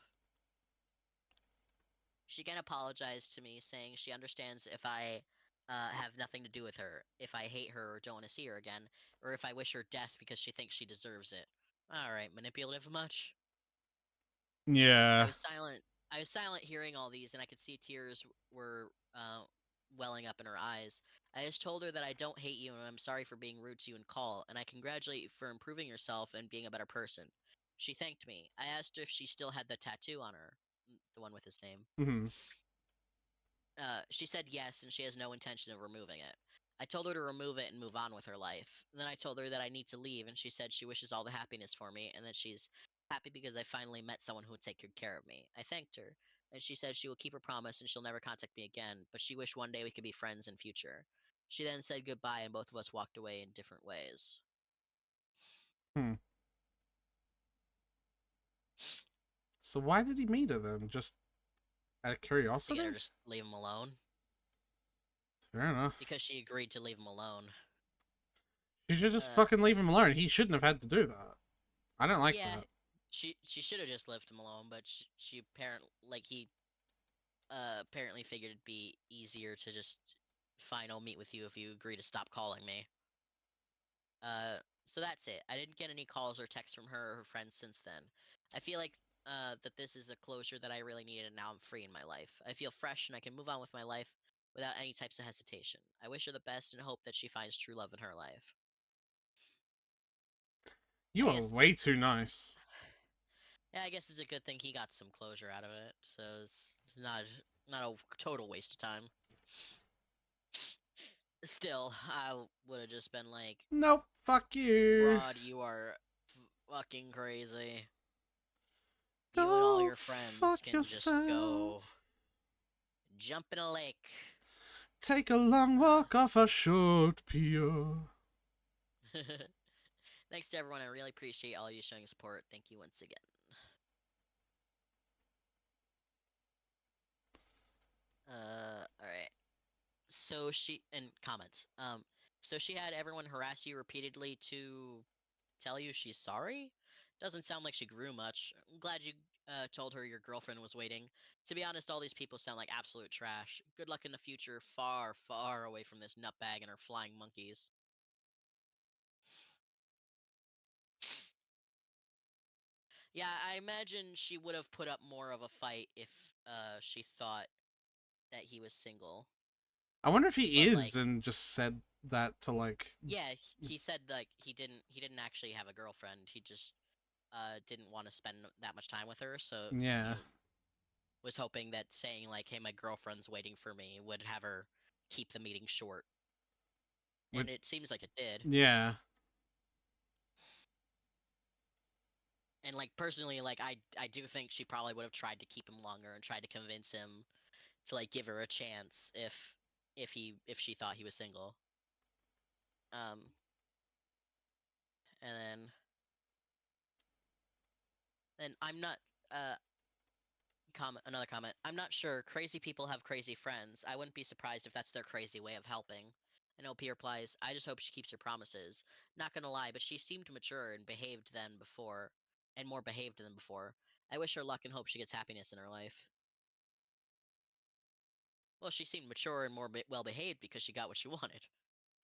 She can apologize to me, saying she understands if I have nothing to do with her, if I hate her or don't want to see her again, or if I wish her death because she thinks she deserves it. All right, manipulative much? I Yeah. was silent. I was silent hearing all these, and I could see tears were welling up in her eyes. I just told her that I don't hate you, and I'm sorry for being rude to you in call, and I congratulate you for improving yourself and being a better person. She thanked me. I asked her if she still had the tattoo on her, the one with his name. Hmm. She said yes, and she has no intention of removing it. I told her to remove it and move on with her life. Then I told her that I need to leave, and she said she wishes all the happiness for me, and that she's happy because I finally met someone who would take good care of me. I thanked her, and she said she will keep her promise and she'll never contact me again, but she wished one day we could be friends in future. She then said goodbye, and both of us walked away in different ways. Hmm. So why did he meet her then? Just out of To get her curiosity? to leave him alone, Fair enough. because she agreed to leave him alone. She should just Uh, fucking leave him alone. He shouldn't have had to do that. I don't like yeah, that. she should have just left him alone, but she apparently he apparently figured it'd be easier to just fine, I'll meet with you if you agree to stop calling me. So that's it. I didn't get any calls or texts from her or her friends since then. I feel like that this is a closure that I really needed, and now I'm free in my life. I feel fresh and I can move on with my life without any types of hesitation. I wish her the best and hope that she finds true love in her life. You I are guess way too nice. yeah, I guess it's a good thing he got some closure out of it. So it's not a total waste of time. Still, I would have just been like, Nope. Fuck you. Rod, you are fucking crazy. You and all Go your friends fuck can just go yourself. jump in a lake. Take a long walk off a short pier. Thanks to everyone. I really appreciate all you showing support. Thank you once again. All right. So she and comments. So she had everyone harass you repeatedly to tell you she's sorry? Doesn't sound like she grew much. I'm glad you told her your girlfriend was waiting. To be honest, all these people sound like absolute trash. Good luck in the future, far, far away from this nutbag and her flying monkeys. Yeah, I imagine she would have put up more of a fight if she thought that he was single. I wonder if he But is like, and just said that to like. yeah, he said like he didn't actually have a girlfriend. He just didn't want to spend that much time with her, so Yeah. he was hoping that saying like, "Hey, my girlfriend's waiting for me," would have her keep the meeting short. But And it seems like it did. yeah. And like personally, like I do think she probably would have tried to keep him longer and tried to convince him to like give her a chance if she thought he was single. Um, and then I'm not comment another comment. I'm not sure. Crazy people have crazy friends. I wouldn't be surprised if that's their crazy way of helping. And OP replies, I just hope she keeps her promises. Not gonna lie, but she seemed mature and behaved than before, and more behaved than before. I wish her luck and hope she gets happiness in her life. Well, she seemed mature and more well behaved because she got what she wanted.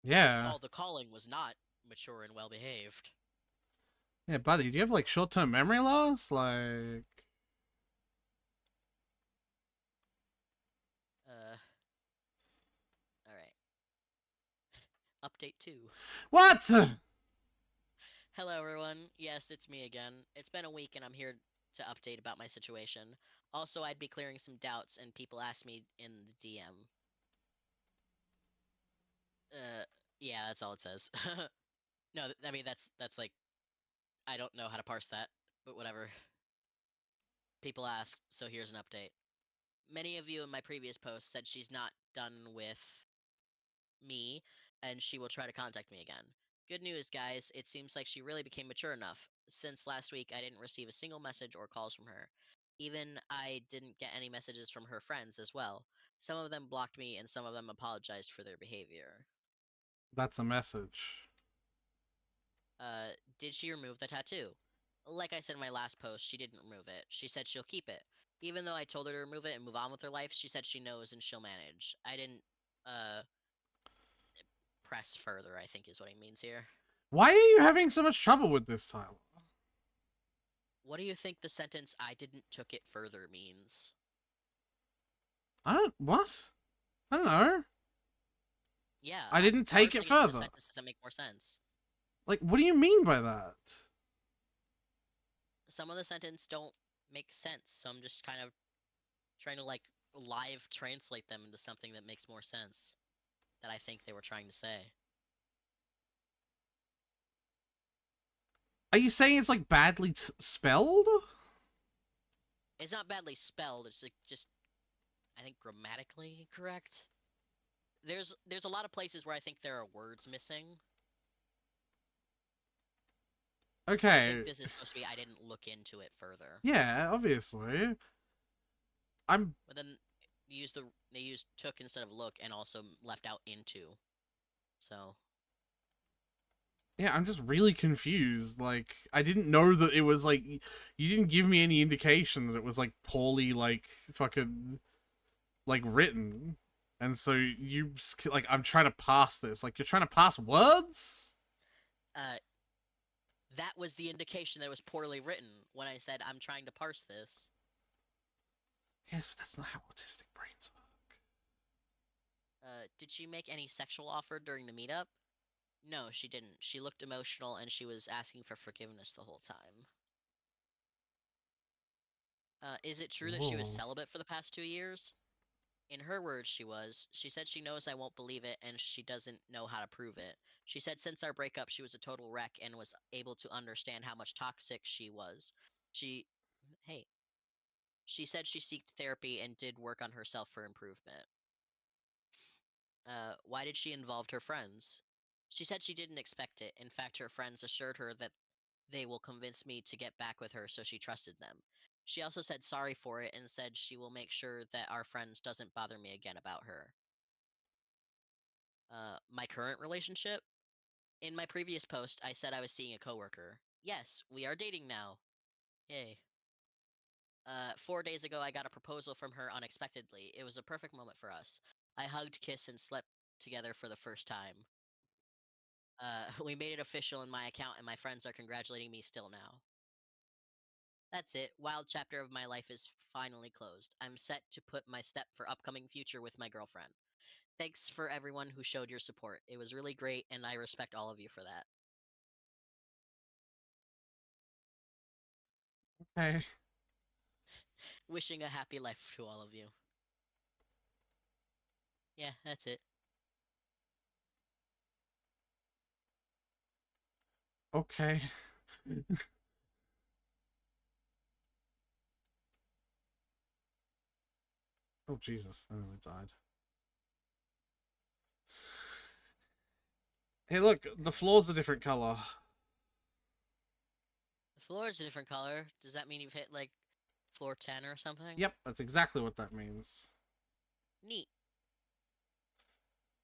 Yeah. All the calling was not mature and well behaved. Yeah, buddy, do you have like short term memory loss? Like. Uh, all right. Update 2. What? Hello, everyone. Yes, it's me again. It's been a week, and I'm here to update about my situation. Also, I'd be clearing some doubts, and people asked me in the DM. Uh, yeah, that's all it says. No, I mean that's like I don't know how to parse that, but whatever. People asked, so here's an update. Many of you in my previous post said she's not done with me, and she will try to contact me again. Good news, guys. It seems like she really became mature enough. Since last week, I didn't receive a single message or calls from her. Even I didn't get any messages from her friends as well. Some of them blocked me, and some of them apologized for their behavior. That's a message. Uh, did she remove the tattoo? Like I said in my last post, she didn't remove it. She said she'll keep it. Even though I told her to remove it and move on with her life, she said she knows and she'll manage. I didn't uh press further, I think is what he means here. Why are you having so much trouble with this, Tyler? What do you think the sentence "I didn't took it further" means? What? I don't know. Yeah, I I'm didn't take it parsing into the further. sentence to make more sense. Like, what do you mean by that? Some of the sentence don't make sense, so I'm just kind of trying to like live translate them into something that makes more sense that I think they were trying to say. Are you saying it's like badly spelled? It's not badly spelled, it's like just I think grammatically correct. There's a lot of places where I think there are words missing. But I think Okay. this is supposed to be I didn't look into it further. Yeah, obviously. I'm But then they used took instead of look and also left out into. So yeah, I'm just really confused. Like, I didn't know that it was like you didn't give me any indication that it was like poorly like fucking like written. And so you like I'm trying to pass this. Like you're trying to pass words? uh that was the indication that it was poorly written when I said I'm trying to parse this. Yes, but that's not how autistic brains work. Did she make any sexual offer during the meetup? No, she didn't. She looked emotional and she was asking for forgiveness the whole time. Is it true that she was Whoa. celibate for the past 2 years? In her words, she was. She said she knows I won't believe it and she doesn't know how to prove it. She said since our breakup, she was a total wreck and was able to understand how much toxic she was. She, hey, she said she sought therapy and did work on herself for improvement. Why did she involve her friends? She said she didn't expect it. In fact, her friends assured her that they will convince me to get back with her, so she trusted them. She also said sorry for it and said she will make sure that our friends doesn't bother me again about her. My current relationship? In my previous post, I said I was seeing a coworker. Yes, we are dating now. Yay. 4 days ago, I got a proposal from her unexpectedly. It was a perfect moment for us. I hugged, kissed, and slept together for the first time. We made it official in my account, and my friends are congratulating me still now. That's it. Wild chapter of my life is finally closed. I'm set to put my step for upcoming future with my girlfriend. Thanks for everyone who showed your support. It was really great, and I respect all of you for that. Okay. Wishing a happy life to all of you. Yeah, that's it. Okay. Oh Jesus, I really died. Hey look, the floor's a different color. The floor is a different color. Does that mean you've hit like floor 10 or something? Yep, that's exactly what that means. Neat.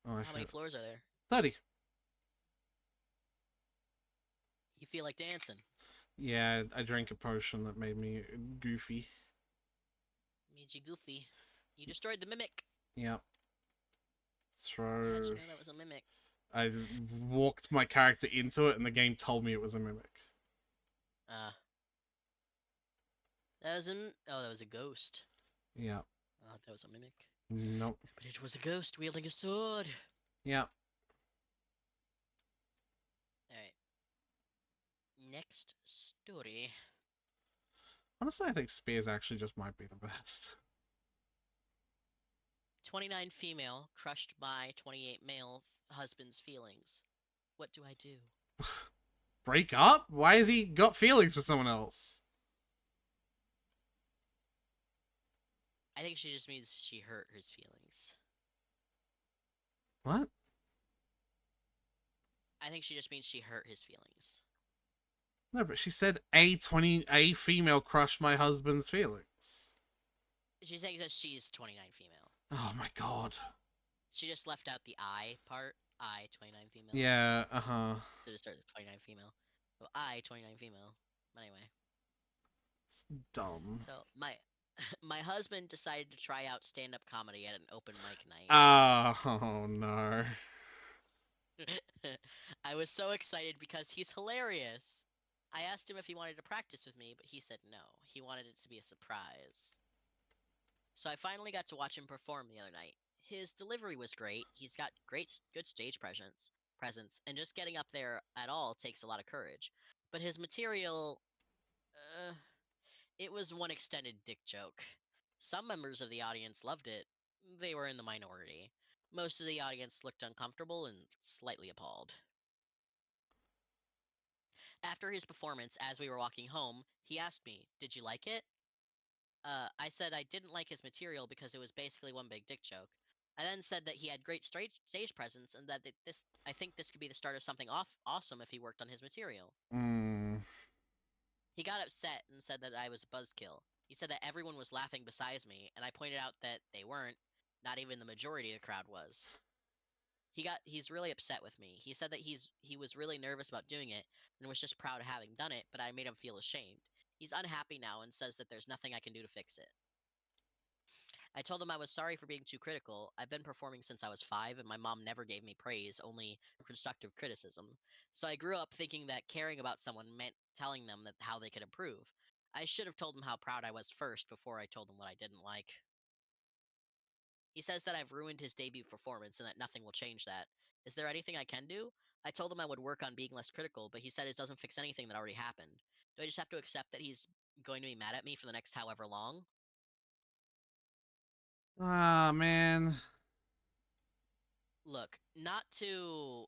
Oh, I How many should. floors are there? 30. You feel like dancing. Yeah, I drank a potion that made me goofy. Made you goofy. You destroyed the mimic. Yep. How'd you Throw. know that was a mimic? I walked my character into it, and the game told me it was a mimic. Uh, that was an. Oh, that was a ghost. Yep. I thought that was a mimic. Nope. But it was a ghost wielding a sword. Yep. Alright. Next story. Honestly, I think spears actually just might be the best. 29 female crushed by 28 male husband's feelings. What do I do? Break up? Why has he got feelings for someone else? I think she just means she hurt his feelings. What? I think she just means she hurt his feelings. No, but she said a female crushed my husband's feelings. She's saying that she's 29 female. Oh my god. She just left out the I part. I, 29 female. Yeah, uh-huh. So just started 29 female. So I, 29 female. Anyway. It's dumb. So My husband decided to try out stand-up comedy at an open mic night. Oh no. I was so excited because he's hilarious. I asked him if he wanted to practice with me, but he said no. He wanted it to be a surprise. So I finally got to watch him perform the other night. His delivery was great. He's got good stage presence, and just getting up there at all takes a lot of courage. But his material, uh, it was one extended dick joke. Some members of the audience loved it. They were in the minority. Most of the audience looked uncomfortable and slightly appalled. After his performance, as we were walking home, he asked me, "Did you like it?" I said I didn't like his material because it was basically one big dick joke. I then said that he had great stage presence and that I think this could be the start of something awesome if he worked on his material. Mm. He got upset and said that I was a buzzkill. He said that everyone was laughing besides me, and I pointed out that they weren't. Not even the majority of the crowd was. He's really upset with me. He said that he was really nervous about doing it and was just proud of having done it, but I made him feel ashamed. He's unhappy now and says that there's nothing I can do to fix it. I told him I was sorry for being too critical. I've been performing since I was 5, and my mom never gave me praise, only constructive criticism. So I grew up thinking that caring about someone meant telling them that how they could improve. I should have told him how proud I was first before I told him what I didn't like. He says that I've ruined his debut performance and that nothing will change that. Is there anything I can do? I told him I would work on being less critical, but he said it doesn't fix anything that already happened. Do I just have to accept that he's going to be mad at me for the next however long? Ah, man. Look, not to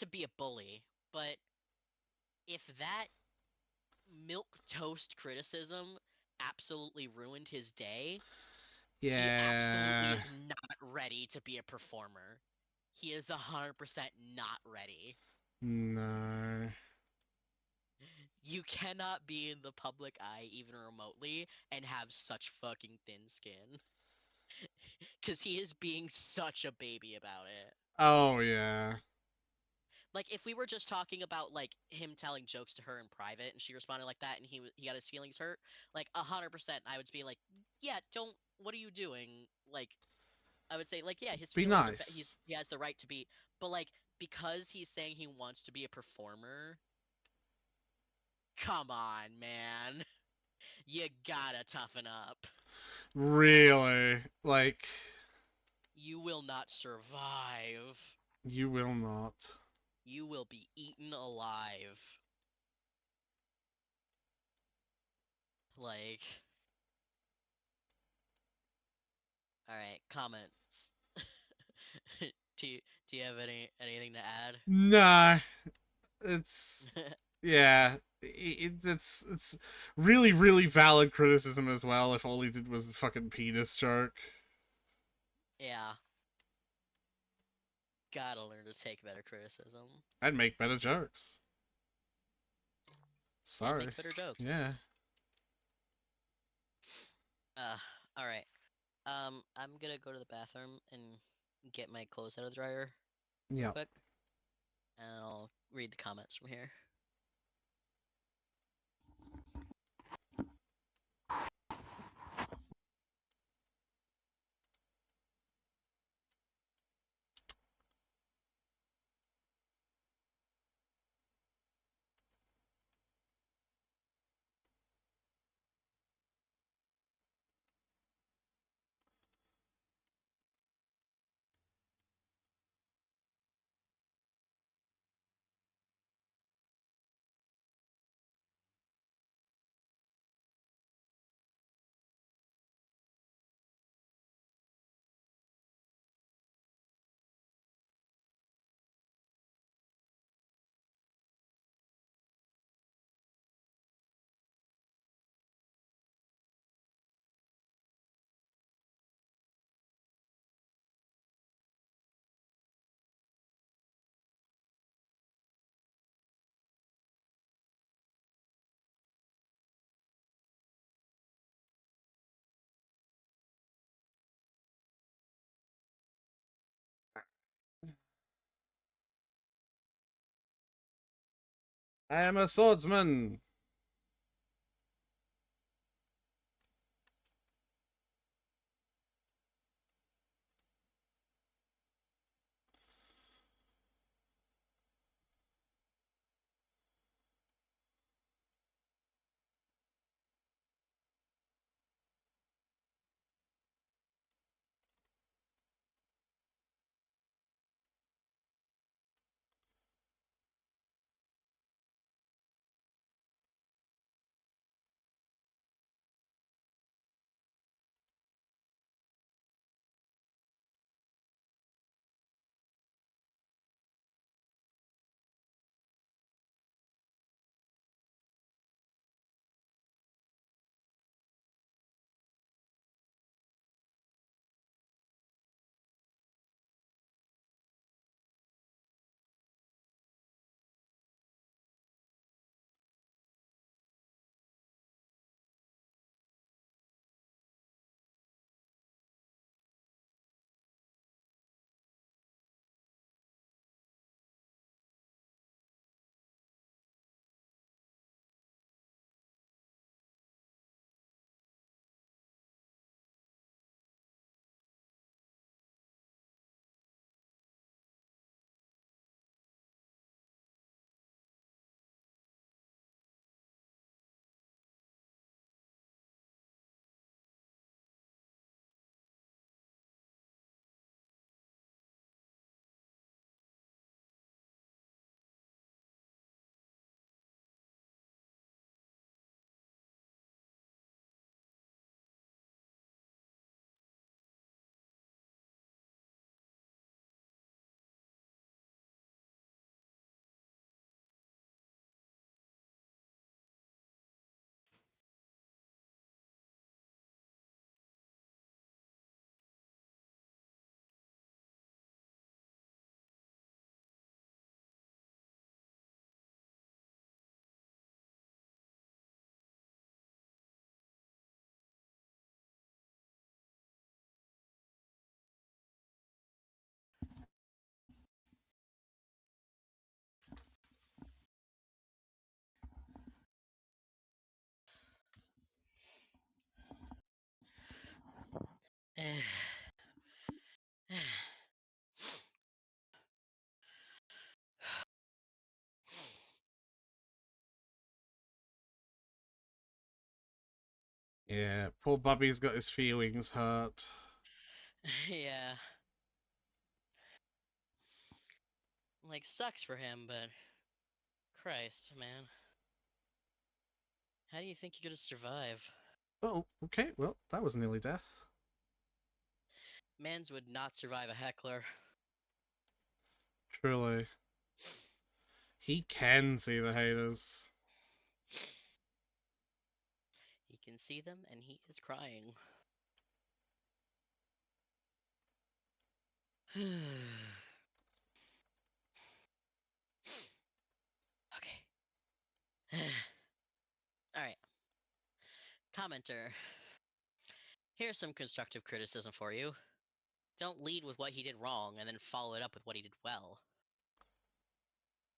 be a bully, but if that milk toast criticism absolutely ruined his day, he absolutely Yeah. is not ready to be a performer. He is 100% not ready. No. You cannot be in the public eye even remotely and have such fucking thin skin. Because he is being such a baby about it. Oh, yeah. Like if we were just talking about like him telling jokes to her in private and she responded like that and he got his feelings hurt, like 100% I would be like, yeah, don't, what are you doing? Like I would say like, yeah, his Be feelings are nice. he has the right to be, but like because he's saying he wants to be a performer, come on, man. You gotta toughen up. Really. Like, You will not survive. you will not. You will be eaten alive. Like, all right, comments. do you, do you have anything to add? Nah. It's. Yeah. It's really, really valid criticism as well if all he did was the fucking penis joke. Yeah, gotta learn to take better criticism I'd make better jokes. and Sorry. make better jokes. Yeah. Uh, all right. I'm gonna go to the bathroom and get my clothes out of the dryer real Yep. quick, and I'll read the comments from here. I am a swordsman. Yeah, poor Bubby's got his feelings hurt. Yeah. Like, sucks for him, but Christ, man. How do you think you're gonna survive? Oh, okay, well, that was nearly death. Mans would not survive a heckler. Truly. He can see the haters. He can see them, and he is crying. Okay. Alright. Commenter. Here's some constructive criticism for you. Don't lead with what he did wrong and then follow it up with what he did well.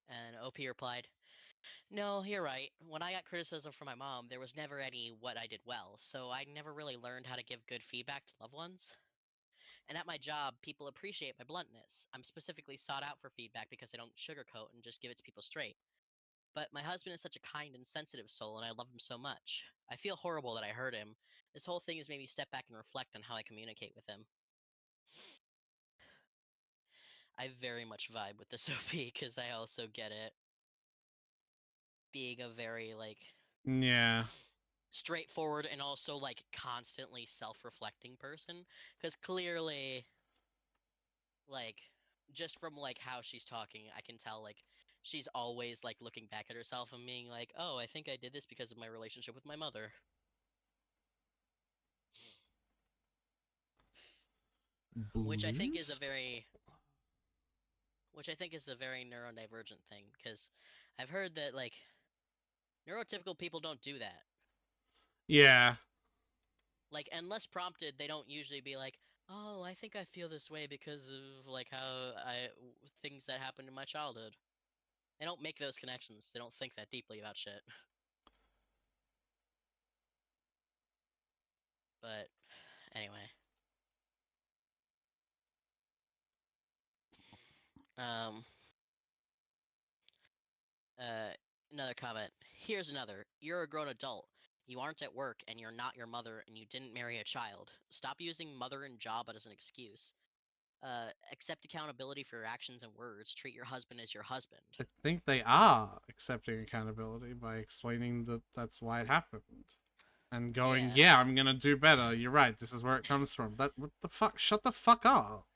And OP replied, No, you're right. When I got criticism from my mom, there was never any what I did well, so I never really learned how to give good feedback to loved ones. And at my job, people appreciate my bluntness. I'm specifically sought out for feedback because I don't sugarcoat and just give it to people straight. But my husband is such a kind and sensitive soul, and I love him so much. I feel horrible that I hurt him. This whole thing has made me step back and reflect on how I communicate with him. I very much vibe with this OP because I also get it. Being a very, like, Yeah. straightforward and also, like, constantly self-reflecting person. Because clearly, like, just from, like, how she's talking, I can tell, like, she's always, like, looking back at herself and being like, oh, I think I did this because of my relationship with my mother. Which I think is a Blues? very which I think is a very neurodivergent thing because I've heard that like neurotypical people don't do that. Yeah. Like unless prompted, they don't usually be like, "Oh, I think I feel this way because of like how things that happened in my childhood." They don't make those connections. They don't think that deeply about shit. But anyway, um, uh, another comment. Here's another. You're a grown adult. You aren't at work and you're not your mother and you didn't marry a child. Stop using mother and job as an excuse. Accept accountability for your actions and words. Treat your husband as your husband. I think they are accepting accountability by explaining that that's why it happened. And going, Yeah. yeah, I'm gonna do better. You're right. This is where it comes from. That what the fuck? Shut the fuck up.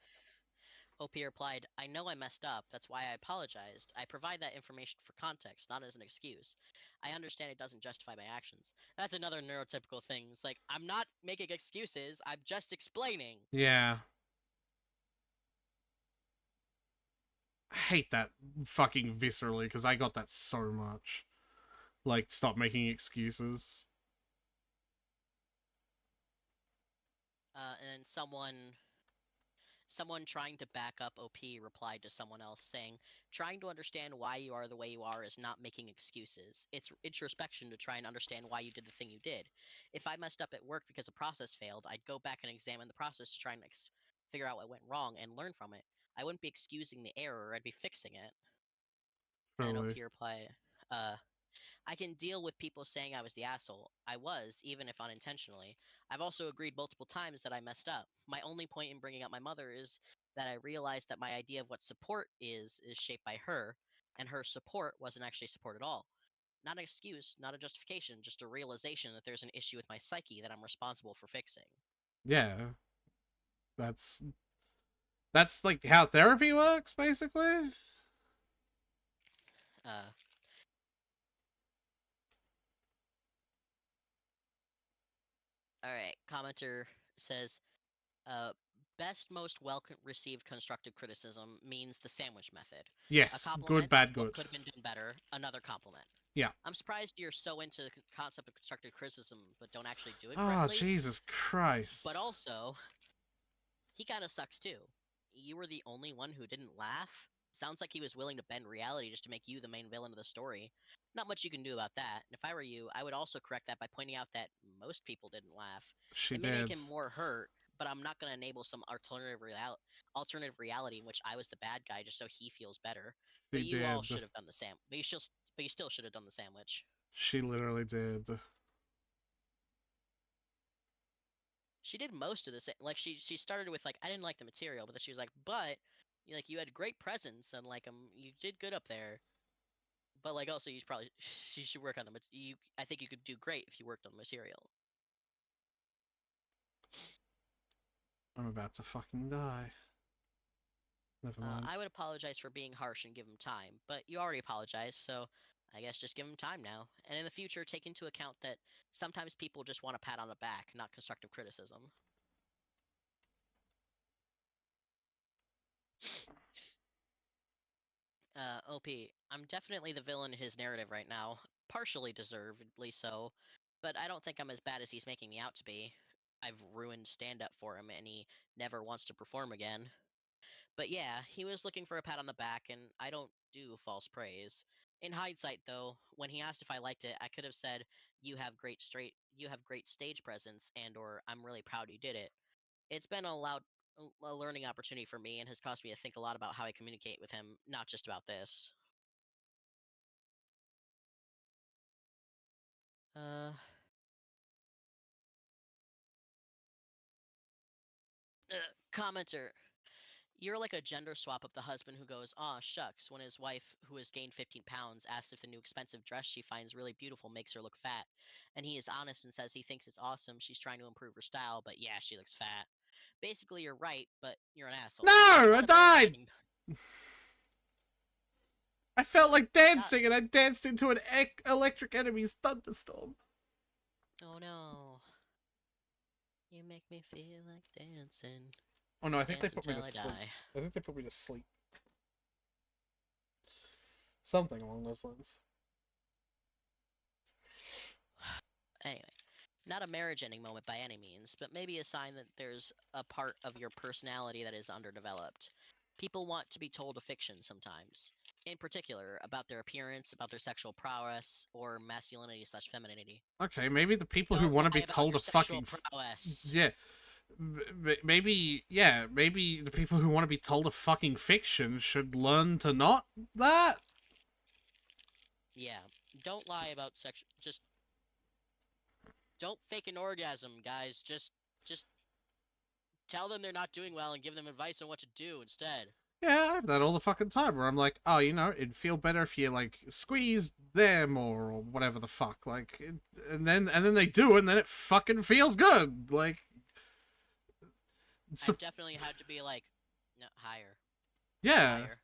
OP replied, I know I messed up. That's why I apologized. I provide that information for context, not as an excuse. I understand it doesn't justify my actions. That's another neurotypical thing. It's like, I'm not making excuses. I'm just explaining. Yeah. I hate that fucking viscerally because I got that so much. Like, stop making excuses. And then someone trying to back up OP replied to someone else saying, trying to understand why you are the way you are is not making excuses. It's introspection to try and understand why you did the thing you did. If I messed up at work because a process failed, I'd go back and examine the process to try and figure out what went wrong and learn from it. I wouldn't be excusing the error, I'd be fixing it. And Truly. OP replied, I can deal with people saying I was the asshole. I was, even if unintentionally. I've also agreed multiple times that I messed up. My only point in bringing up my mother is that I realized that my idea of what support is shaped by her, and her support wasn't actually support at all. Not an excuse, not a justification, just a realization that there's an issue with my psyche that I'm responsible for fixing. Yeah. That's like how therapy works, basically. Uh, alright, commenter says, Uh, best most well received constructive criticism means the sandwich method. A Yes. Good, compliment, bad, what good. could have been done better, another compliment. Yeah. I'm surprised you're so into the concept of constructive criticism but don't actually do it Oh, correctly. Jesus But Christ. also, he kind of sucks too. You were the only one who didn't laugh. Sounds like he was willing to bend reality just to make you the main villain of the story. Not much you can do about that. And if I were you, I would also correct that by pointing out that most people didn't laugh. She It may make did. him more hurt, but I'm not gonna enable some alternative reality in which I was the bad guy just so he feels better. But She you all did. should have done the same. But you still should have done the sandwich. She literally did. She did most of the same. Like she started with like I didn't like the material, but then she was like, but like you had great presence and like you did good up there. But like also you should work on the you. I think you could do great if you worked on the material. I'm about to fucking die. Never mind. I would apologize for being harsh and give him time, but you already apologized, so I guess just give him time now. And in the future, take into account that sometimes people just want a pat on the back, not constructive criticism. OP, I'm definitely the villain in his narrative right now, partially deservedly so, but I don't think I'm as bad as he's making me out to be. I've ruined stand up for him, and he never wants to perform again. But yeah, he was looking for a pat on the back, and I don't do false praise. In hindsight, though, when he asked if I liked it, I could have said, you have great stage presence," and/or "I'm really proud you did it." It's been a learning opportunity for me, and has caused me to think a lot about how I communicate with him, not just about this. Uh, Commenter. You're like a gender swap of the husband who goes, "Aw, shucks," when his wife, who has gained 15 pounds, asks if the new expensive dress she finds really beautiful makes her look fat. And he is honest and says he thinks it's awesome, she's trying to improve her style, but yeah, she looks fat. Basically, you're right, but you're an asshole. No! I Not a marriage died! ending. I felt like Not. dancing and I danced into an electric enemy's thunderstorm. Oh no. You make me feel like dancing. Oh no, I think they Dance put me to until I sleep. die. I think they put me to sleep. Something along those lines. Anyway. Not a marriage ending moment by any means, but maybe a sign that there's a part of your personality that is underdeveloped. People want to be told a fiction sometimes, in particular about their appearance, about their sexual prowess, or masculinity/femininity. Okay, maybe the people who Don't want to be lie about told your a sexual fucking prowess. yeah, maybe maybe the people who want to be told a fucking fiction should learn to not that. Yeah, don't lie about sex. Just don't fake an orgasm, guys. Just tell them they're not doing well and give them advice on what to do instead. Yeah, I have that all the fucking time where I'm like, oh, you know, it'd feel better if you like squeezed there more or whatever the fuck, like, and then they do, and then it fucking feels good, like. So, I've definitely had to be like, no, higher, yeah, higher,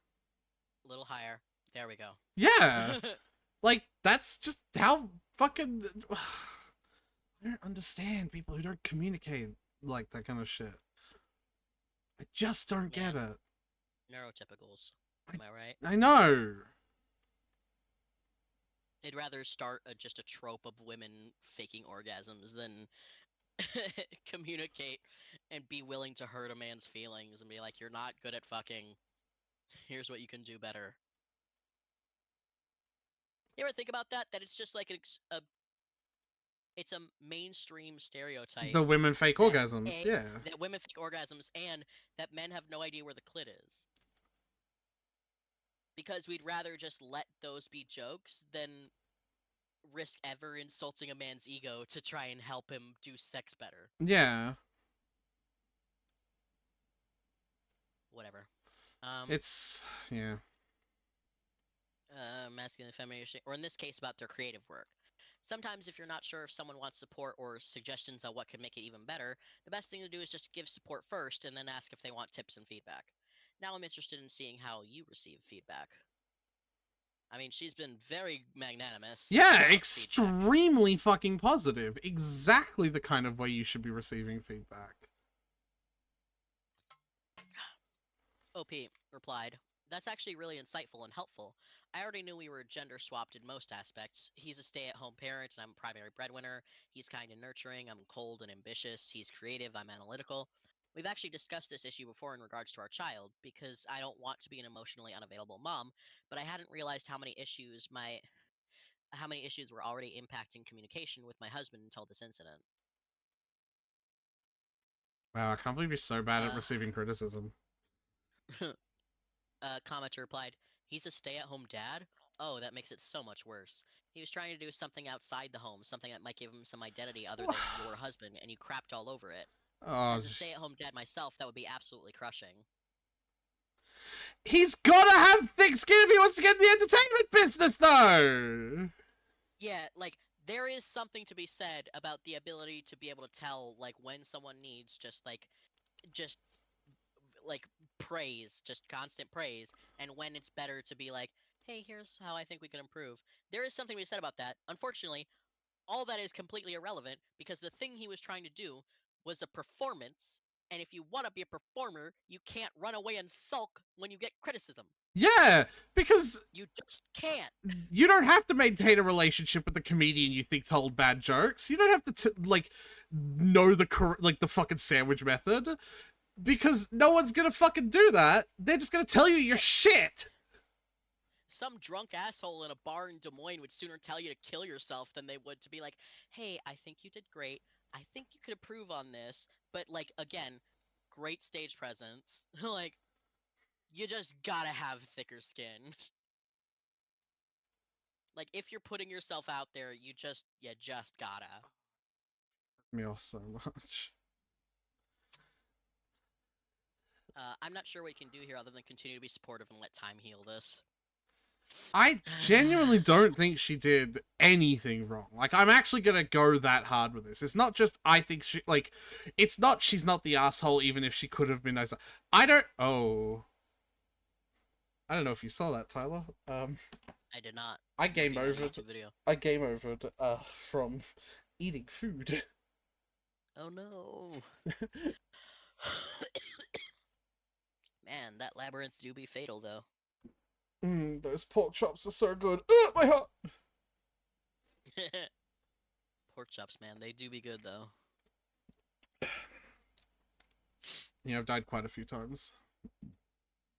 a little higher. There we go. yeah, like that's just how fucking. I don't understand people who don't communicate like that kind of shit. I just don't get Man, it. neurotypicals. I, Am I right? I know. They'd rather start just a trope of women faking orgasms than communicate and be willing to hurt a man's feelings and be like, "You're not good at fucking. Here's what you can do better." You ever think about that? That it's just like it's a mainstream stereotype The women fake that orgasms, yeah. that women fake orgasms and that men have no idea where the clit is. Because we'd rather just let those be jokes than risk ever insulting a man's ego to try and help him do sex better. Yeah. Whatever. It's, yeah. Masculine and feminine, or in this case, about their creative work. Sometimes, if you're not sure if someone wants support or suggestions on what could make it even better, the best thing to do is just give support first and then ask if they want tips and feedback. Now I'm interested in seeing how you receive feedback. I mean, she's been very magnanimous Yeah, about feedback. extremely fucking positive. Exactly the kind of way you should be receiving feedback. OP replied, "That's actually really insightful and helpful. I already knew we were gender swapped in most aspects. He's a stay at home parent, and I'm a primary breadwinner. He's kind and nurturing. I'm cold and ambitious. He's creative. I'm analytical. We've actually discussed this issue before in regards to our child, because I don't want to be an emotionally unavailable mom, but I hadn't realized how many issues were already impacting communication with my husband until this incident." Wow, I can't believe you're so bad at Uh, receiving criticism. Commenter replied, "He's a stay-at-home dad? Oh, that makes it so much worse. He was trying to do something outside the home, something that might give him some identity other than your husband, and you crapped all over it. Oh, As a just... stay-at-home dad myself, that would be absolutely crushing." He's gotta have thick skin if he wants to get in the entertainment business, though! Yeah, like, there is something to be said about the ability to be able to tell, like, when someone needs just like praise, just constant praise, and when it's better to be like, hey, here's how I think we can improve. There is something to be said about that. Unfortunately, all that is completely irrelevant because the thing he was trying to do was a performance, and if you want to be a performer, you can't run away and sulk when you get criticism. Yeah, because You just can't. you don't have to maintain a relationship with the comedian you think told bad jokes. You don't have to like know the fucking sandwich method because no one's gonna fucking do that. They're just gonna tell you you're Yeah, shit. some drunk asshole in a bar in Des Moines would sooner tell you to kill yourself than they would to be like, hey, I think you did great. I think you could improve on this. But, like, again, great stage presence. Like, you just gotta have thicker skin. Like, if you're putting yourself out there, you just gotta. Me off so much. I'm not sure what you can do here other than continue to be supportive and let time heal this. I genuinely don't think she did anything wrong. Like, I'm actually gonna go that hard with this. It's not just I think she like. It's not she's not the asshole, even if she could have been nicer. I don't. Oh, I don't know if you saw that, Tyler. I did not. I I'm game reading that overed. YouTube video. I game overed. From eating food. Oh no. Man, that labyrinth do be fatal, though. Those pork chops are so good. My heart. Pork chops, man. They do be good, though. Yeah, I've died quite a few times.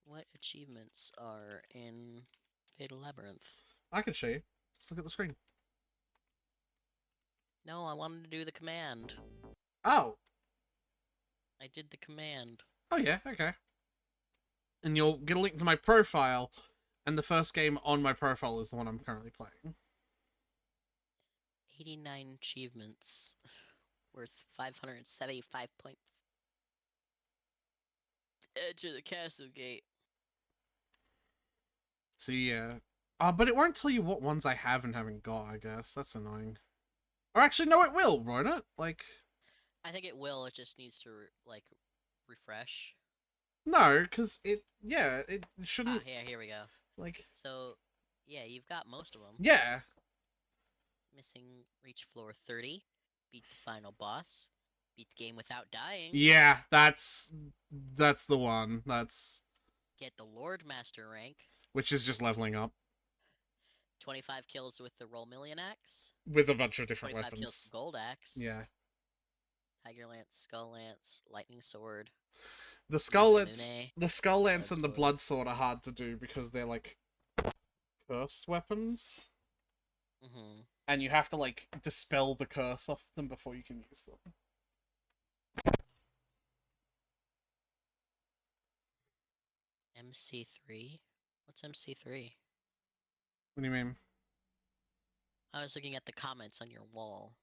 What achievements are in Fatal Labyrinth? I can show you. Just look at the screen. No, I wanted to do the command. Oh. I did the command. Oh yeah. Okay. And you'll get a link to my profile, and the first game on my profile is the one I'm currently playing. 89 achievements. Worth 575 points. Edge of the castle gate. So yeah. But it won't tell you what ones I have and haven't got, I guess. That's annoying. Or actually, no, it will, won't it? Like... I think it will, it just needs to, like, refresh. No, because it Ah, shouldn't... yeah, here we go. Like... So, yeah, you've got most of them. Yeah. Missing reach floor 30. Beat the final boss. Beat the game without dying. Yeah, that's the one. That's... Get the Lord Master rank. Which is just leveling up. 25 kills with the Roll Million Axe. With a bunch of different 25 kills weapons. with Gold Axe. Yeah. Tiger Lance, Skull Lance, Lightning Sword. The Skull Lance, Masamune, the Skull Lance Blood and the Sword. Blood Sword are hard to do because they're like cursed weapons. Mm-hmm. And you have to like dispel the curse off them before you can use them. MC3? What's MC3? What do you mean? I was looking at the comments on your wall.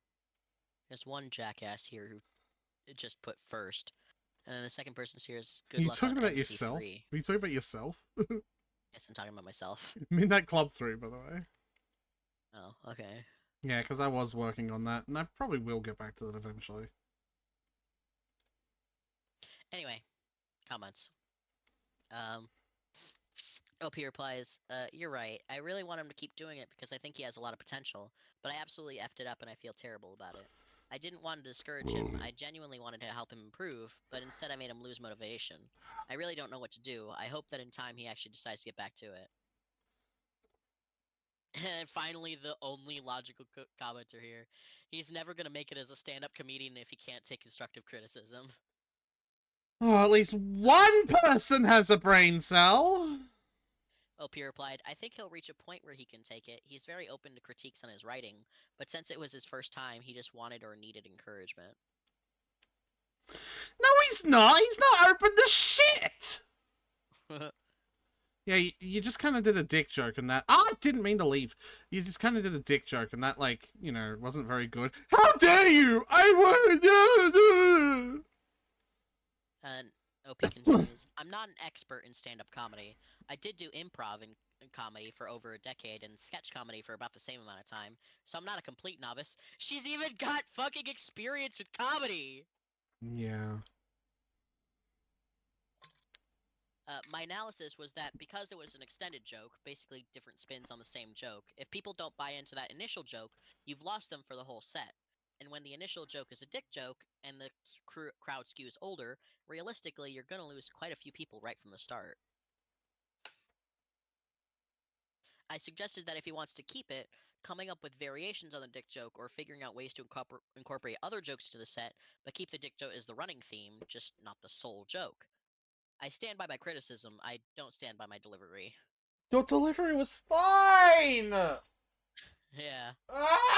There's one jackass here who just put first. And then the second person's here is Are good you luck on talking about MC3. yourself? Are you talking about yourself? Yes, I'm talking about myself. Midnight Club 3, by the way. Oh, okay. Yeah, because I was working on that, and I probably will get back to that eventually. Anyway, comments. OP replies, you're right. I really want him to keep doing it because I think he has a lot of potential, but I absolutely effed it up and I feel terrible about it. I didn't want to discourage him. I genuinely wanted to help him improve, but instead I made him lose motivation. I really don't know what to do. I hope that in time he actually decides to get back to it. And finally, the only logical commenter here. He's never going to make it as a stand-up comedian if he can't take constructive criticism. Oh, at least one person has a brain cell! OP replied, I think he'll reach a point where he can take it. He's very open to critiques on his writing, but since it was his first time, he just wanted or needed encouragement. No, he's not. He's not open to shit. Yeah, you just kind of did a dick joke, and that. I didn't mean to leave. You just kind of did a dick joke, and that, like, wasn't very good. How dare you! And OP continues, I'm not an expert in stand up comedy. I did do improv in comedy for over a decade and sketch comedy for about the same amount of time, so I'm not a complete novice. She's even got fucking experience with comedy! Yeah. My analysis was that because it was an extended joke, basically different spins on the same joke, if people don't buy into that initial joke, you've lost them for the whole set. And when the initial joke is a dick joke and the crowd skews older, realistically, you're gonna lose quite a few people right from the start. I suggested that if he wants to keep it, coming up with variations on the dick joke or figuring out ways to incorporate other jokes to the set, but keep the dick joke as the running theme, just not the sole joke. I stand by my criticism, I don't stand by my delivery. Your delivery was fine! Yeah. Ah!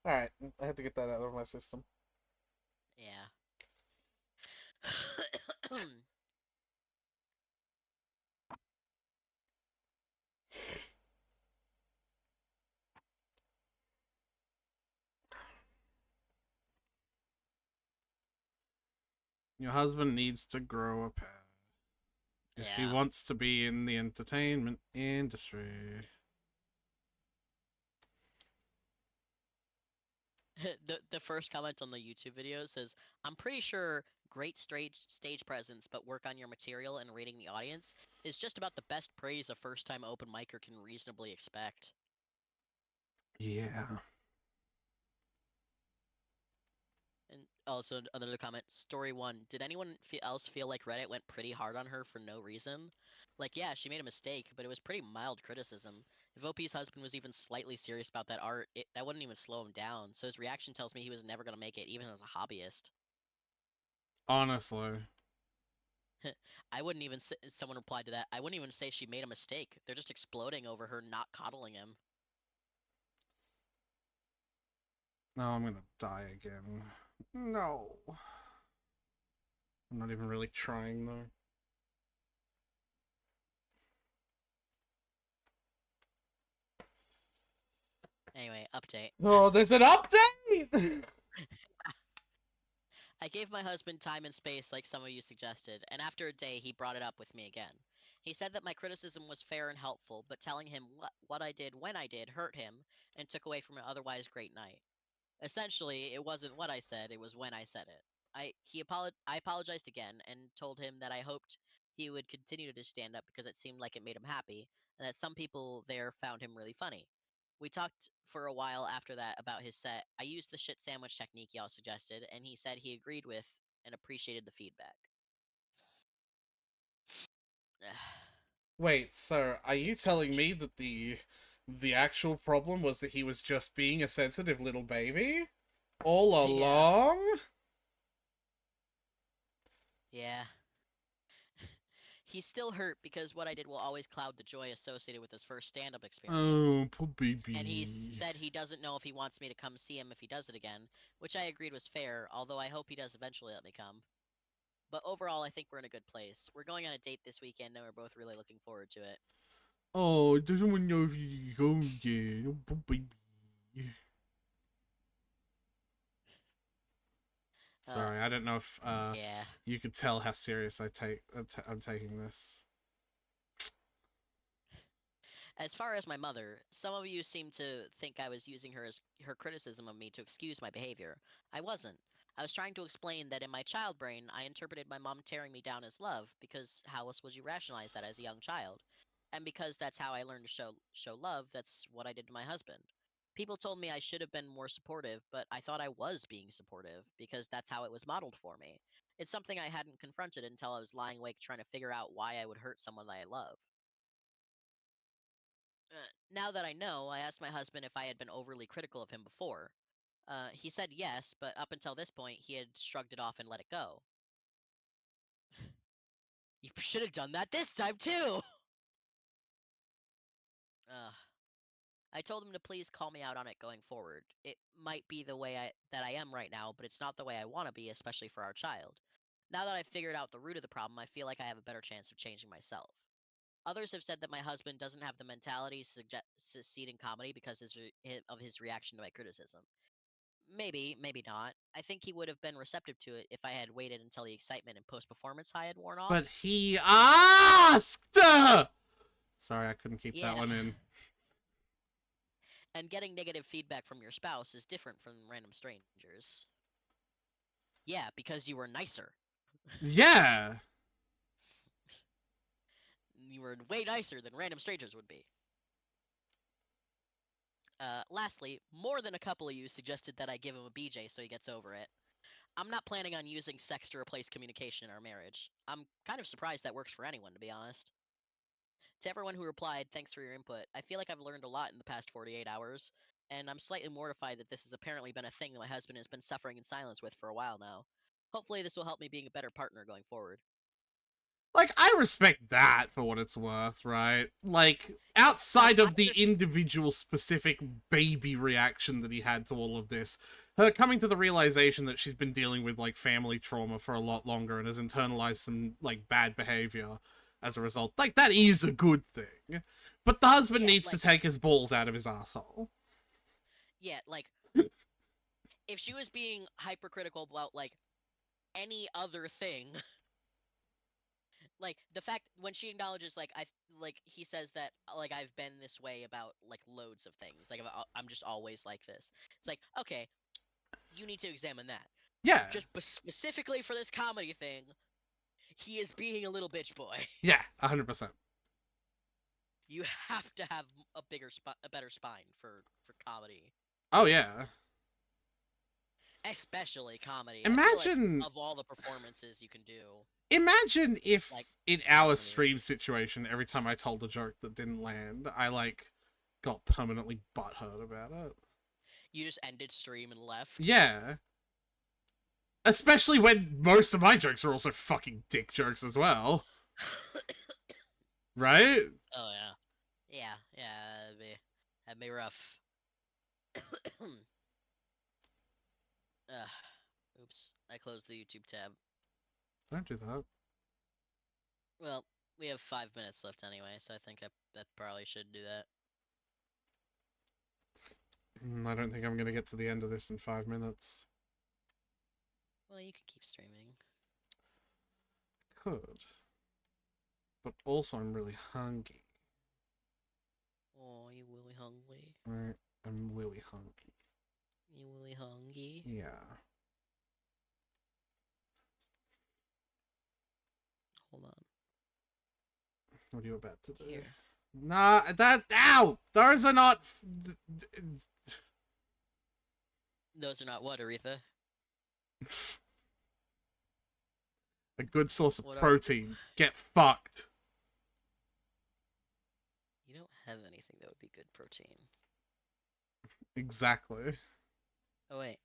Alright, I had to get that out of my system. Yeah. Your husband needs to grow a pair if he Yeah. wants to be in the entertainment industry. The first comment on the YouTube video says, I'm pretty sure great stage presence but work on your material and reading the audience is just about the best praise a first time open micer can reasonably expect. Yeah. And also another comment, story 1, did anyone else feel like Reddit went pretty hard on her for no reason? Like, yeah, she made a mistake, but it was pretty mild criticism. If OP's husband was even slightly serious about that art, that wouldn't even slow him down, so his reaction tells me he was never gonna make it, even as a hobbyist. Honestly. I wouldn't even say, someone replied to that, I wouldn't even say she made a mistake. They're just exploding over her not coddling him. No, I'm gonna die again. No. I'm not even really trying, though. Anyway, update. Oh, there's an update! I gave my husband time and space like some of you suggested, and after a day he brought it up with me again. He said that my criticism was fair and helpful, but telling him what I did when I did hurt him and took away from an otherwise great night. Essentially, it wasn't what I said, it was when I said it. I apologized again and told him that I hoped he would continue to stand up because it seemed like it made him happy, and that some people there found him really funny. We talked for a while after that about his set. I used the shit sandwich technique y'all suggested, and he said he agreed with and appreciated the feedback. Wait, so are you telling me that the actual problem was that he was just being a sensitive little baby? All Yeah, along? yeah. He's still hurt because what I did will always cloud the joy associated with his first stand up experience. Oh, poor And he baby. said he doesn't know if he wants me to come see him if he does it again, which I agreed was fair, although I hope he does eventually let me come. But overall, I think we're in a good place. We're going on a date this weekend, and we're both really looking forward to it. Oh, doesn't want to know if you go again. Oh, poor baby. Uh, Sorry, I don't know if yeah. you could tell how serious I'm taking this. As far as my mother, some of you seem to think I was using her criticism of me to excuse my behavior. I wasn't. I was trying to explain that in my child brain, I interpreted my mom tearing me down as love, because how else would you rationalize that as a young child? And because that's how I learned to show love, that's what I did to my husband. People told me I should have been more supportive, but I thought I was being supportive because that's how it was modeled for me. It's something I hadn't confronted until I was lying awake trying to figure out why I would hurt someone that I love. Now that I know, I asked my husband if I had been overly critical of him before. He said yes, but up until this point, he had shrugged it off and let it go. You should have done that this time too! I told him to please call me out on it going forward. It might be the way that I am right now, but it's not the way I want to be, especially for our child. Now that I've figured out the root of the problem, I feel like I have a better chance of changing myself. Others have said that my husband doesn't have the mentality to succeed in comedy because of his reaction to my criticism. Maybe, maybe not. I think he would have been receptive to it if I had waited until the excitement and post-performance high had worn off. But he asked! Sorry, I couldn't keep that Yeah. one in. And getting negative feedback from your spouse is different from random strangers. Yeah, because you were nicer. Yeah. You were way nicer than random strangers would be. Lastly, more than a couple of you suggested that I give him a BJ so he gets over it. I'm not planning on using sex to replace communication in our marriage. I'm kind of surprised that works for anyone, to be honest. To everyone who replied, thanks for your input. I feel like I've learned a lot in the past 48 hours, and I'm slightly mortified that this has apparently been a thing that my husband has been suffering in silence with for a while now. Hopefully this will help me being a better partner going forward. Like, I respect that for what it's worth, right? Like, outside I of the understand. individual specific baby reaction that he had to all of this, her coming to the realization that she's been dealing with, like, family trauma for a lot longer and has internalized some, like, bad behavior as a result, like, that is a good thing. But the husband Yeah, needs to like, take his balls out of his asshole. yeah, like, if she was being hypercritical about, like, any other thing, like, the fact when she acknowledges, like, he says that, like, I've been this way about, like, loads of things. Like, I'm just always like this. It's like, okay, you need to examine that. Yeah. Just specifically for this comedy thing, he is being a little bitch boy. Yeah, 100%. You have to have a better spine for comedy, Oh, yeah. especially comedy. I feel like Imagine of all the performances you can do, Imagine like if in our comedy, stream situation, every time I told a joke that didn't land, I like got permanently butthurt about it. you just ended stream and left. Yeah. Especially when most of my jokes are also fucking dick jokes as well. Right? Oh yeah, that'd be rough. Oops, I closed the YouTube tab. Don't do that. Well, we have 5 minutes left anyway, so I think that probably should do that. I don't think I'm going to get to the end of this in 5 minutes. Well, you could keep streaming. Could. But also, I'm really hungry. Oh, you really hungry? Right? I'm really hungry. You really hungry? Yeah. Hold on. What are you about to do? Here. Nah, that. Ow! Those are not. Those are not what, Aretha? A good source of What are... protein. Get fucked. You don't have anything that would be good protein. Exactly. Oh, wait.